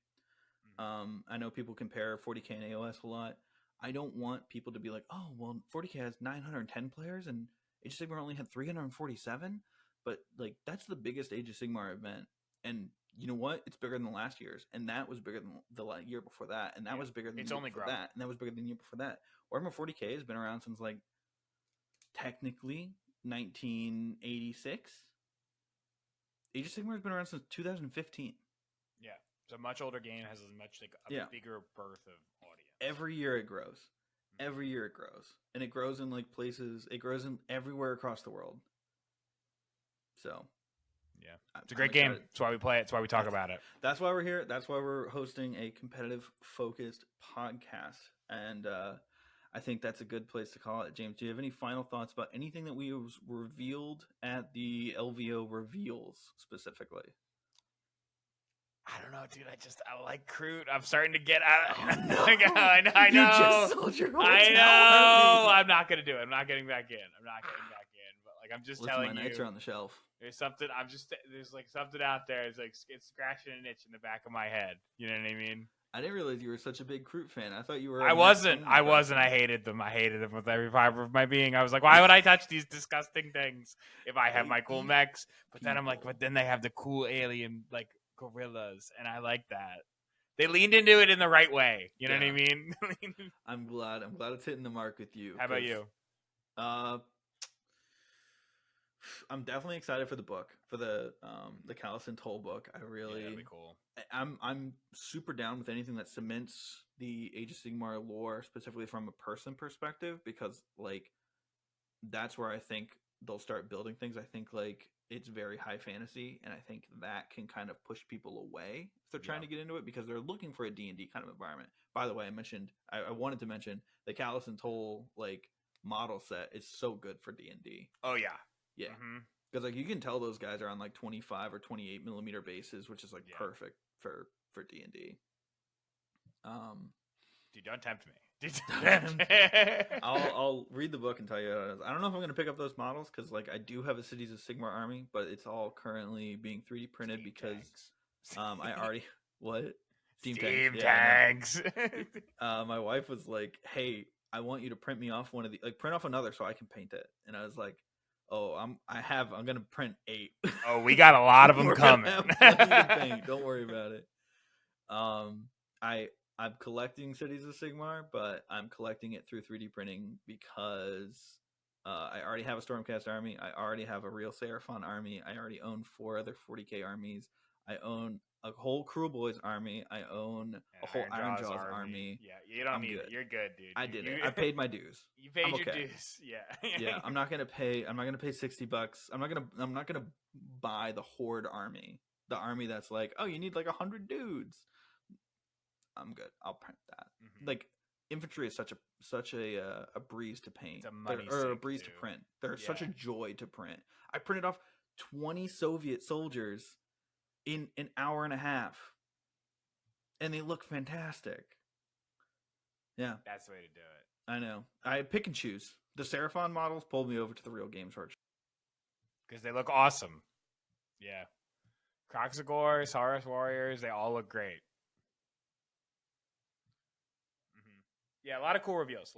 I know people compare 40k and AOS a lot. I don't want people to be like, oh, well, 40k has 910 players and Age of Sigmar only had 347. But like, that's the biggest Age of Sigmar event, and you know what? It's bigger than the last year's, and that was bigger than the year before that, and that was bigger than It's the year only before growing. that, and that was bigger than the year before that. Warhammer 40k has been around since like technically 1986. Age of Sigmar has been around since 2015. Yeah. It's a much older game, has a much like a Yeah. bigger birth of audience. Every year it grows. Every year it grows. And it grows in like places, it grows in everywhere across the world. So, yeah. It's a great game. That's why we play it. That's why we talk about it. That's why we're here. That's why we're hosting a competitive focused podcast. And I think that's a good place to call it. James, do you have any final thoughts about anything that we revealed at the LVO reveals specifically? I don't know, dude. I like Crute. I'm starting to get out. Oh, no. I know. You just sold your hotel. I know. I'm not gonna do it. I'm not getting back in. But like, I'm just telling my you. nights are on the shelf. There's something. There's like something out there. It's like it's scratching an itch in the back of my head. You know what I mean? I didn't realize you were such a big Crute fan. I thought you were. I wasn't. I hated them. I hated them with every fiber of my being. I was like, why would I touch these disgusting things if I have my cool mechs? But then I'm like, but then they have the cool alien like gorillas, and I like that. They leaned into it in the right way. You know what I mean? I'm glad it's hitting the mark with you. How about you? I'm definitely excited for the book, for the Callison Toll book. that'd be cool. I'm super down with anything that cements the Age of Sigmar lore, specifically from a person perspective, because like that's where I think they'll start building things. I think like it's very high fantasy, and I think that can kind of push people away if they're trying to get into it, because they're looking for a D&D kind of environment. By the way, I wanted to mention the Callison Toll like model set is so good for D&D. Oh yeah. Yeah. Because like you can tell those guys are on like 25 or 28 millimeter bases, which is like perfect for D&D. Dude, don't tempt me. I'll read the book and tell you how it is. I don't know if I'm going to pick up those models because like I do have a Cities of Sigmar army, but it's all currently being 3D printed because I already what Steam tanks. My wife was like, "Hey, I want you to print me off one of the print off another so I can paint it," and I was like, "Oh, I'm gonna print 8. Oh, we got a lot of them coming. Don't worry about it. I'm collecting Cities of Sigmar, but I'm collecting it through 3D printing because I already have a Stormcast army. I already have a real Seraphon army. I already own 4 other 40k armies. I own a whole Cruel Boys army. I own a whole Iron Jaws army. Yeah, you don't need it. You're good, dude. I did it. I paid my dues. You paid your dues. Yeah. Yeah, I'm not gonna pay $60. I'm not gonna buy the Horde army. The army that's like, oh, you need like 100 dudes. I'm good. I'll print that. Like infantry is such a breeze to paint, or a breeze to print. They're such a joy to print. I printed off 20 Soviet soldiers in an hour and a half, and they look fantastic. Yeah, that's the way to do it. I know. I pick and choose. The Seraphon models pulled me over to the real Games Workshop because they look awesome. Yeah, Croxagores, Horus Warriors, they all look great. Yeah, a lot of cool reveals.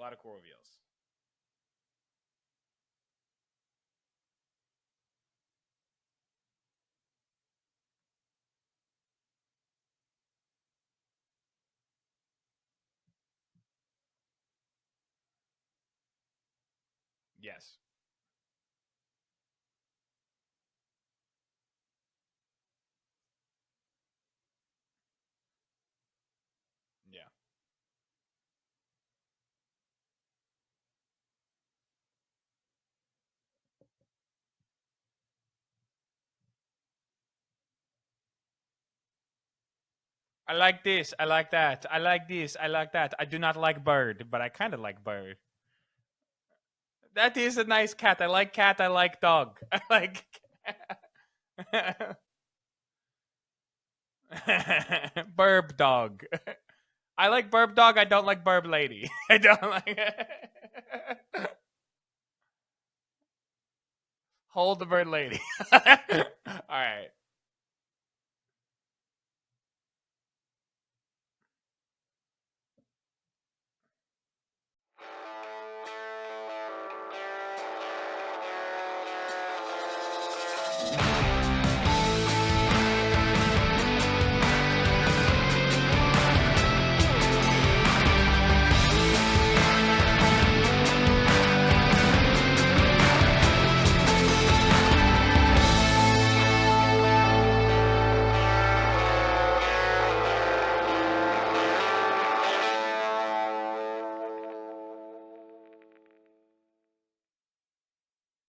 Yes. Yeah. I like this. I like that. I like this. I like that. I do not like Bird, but I kind of like Bird. That is a nice cat. I like cat. I like dog. I like. Burb dog. I like burb dog. I don't like burb lady. I don't like. Hold the bird lady. All right.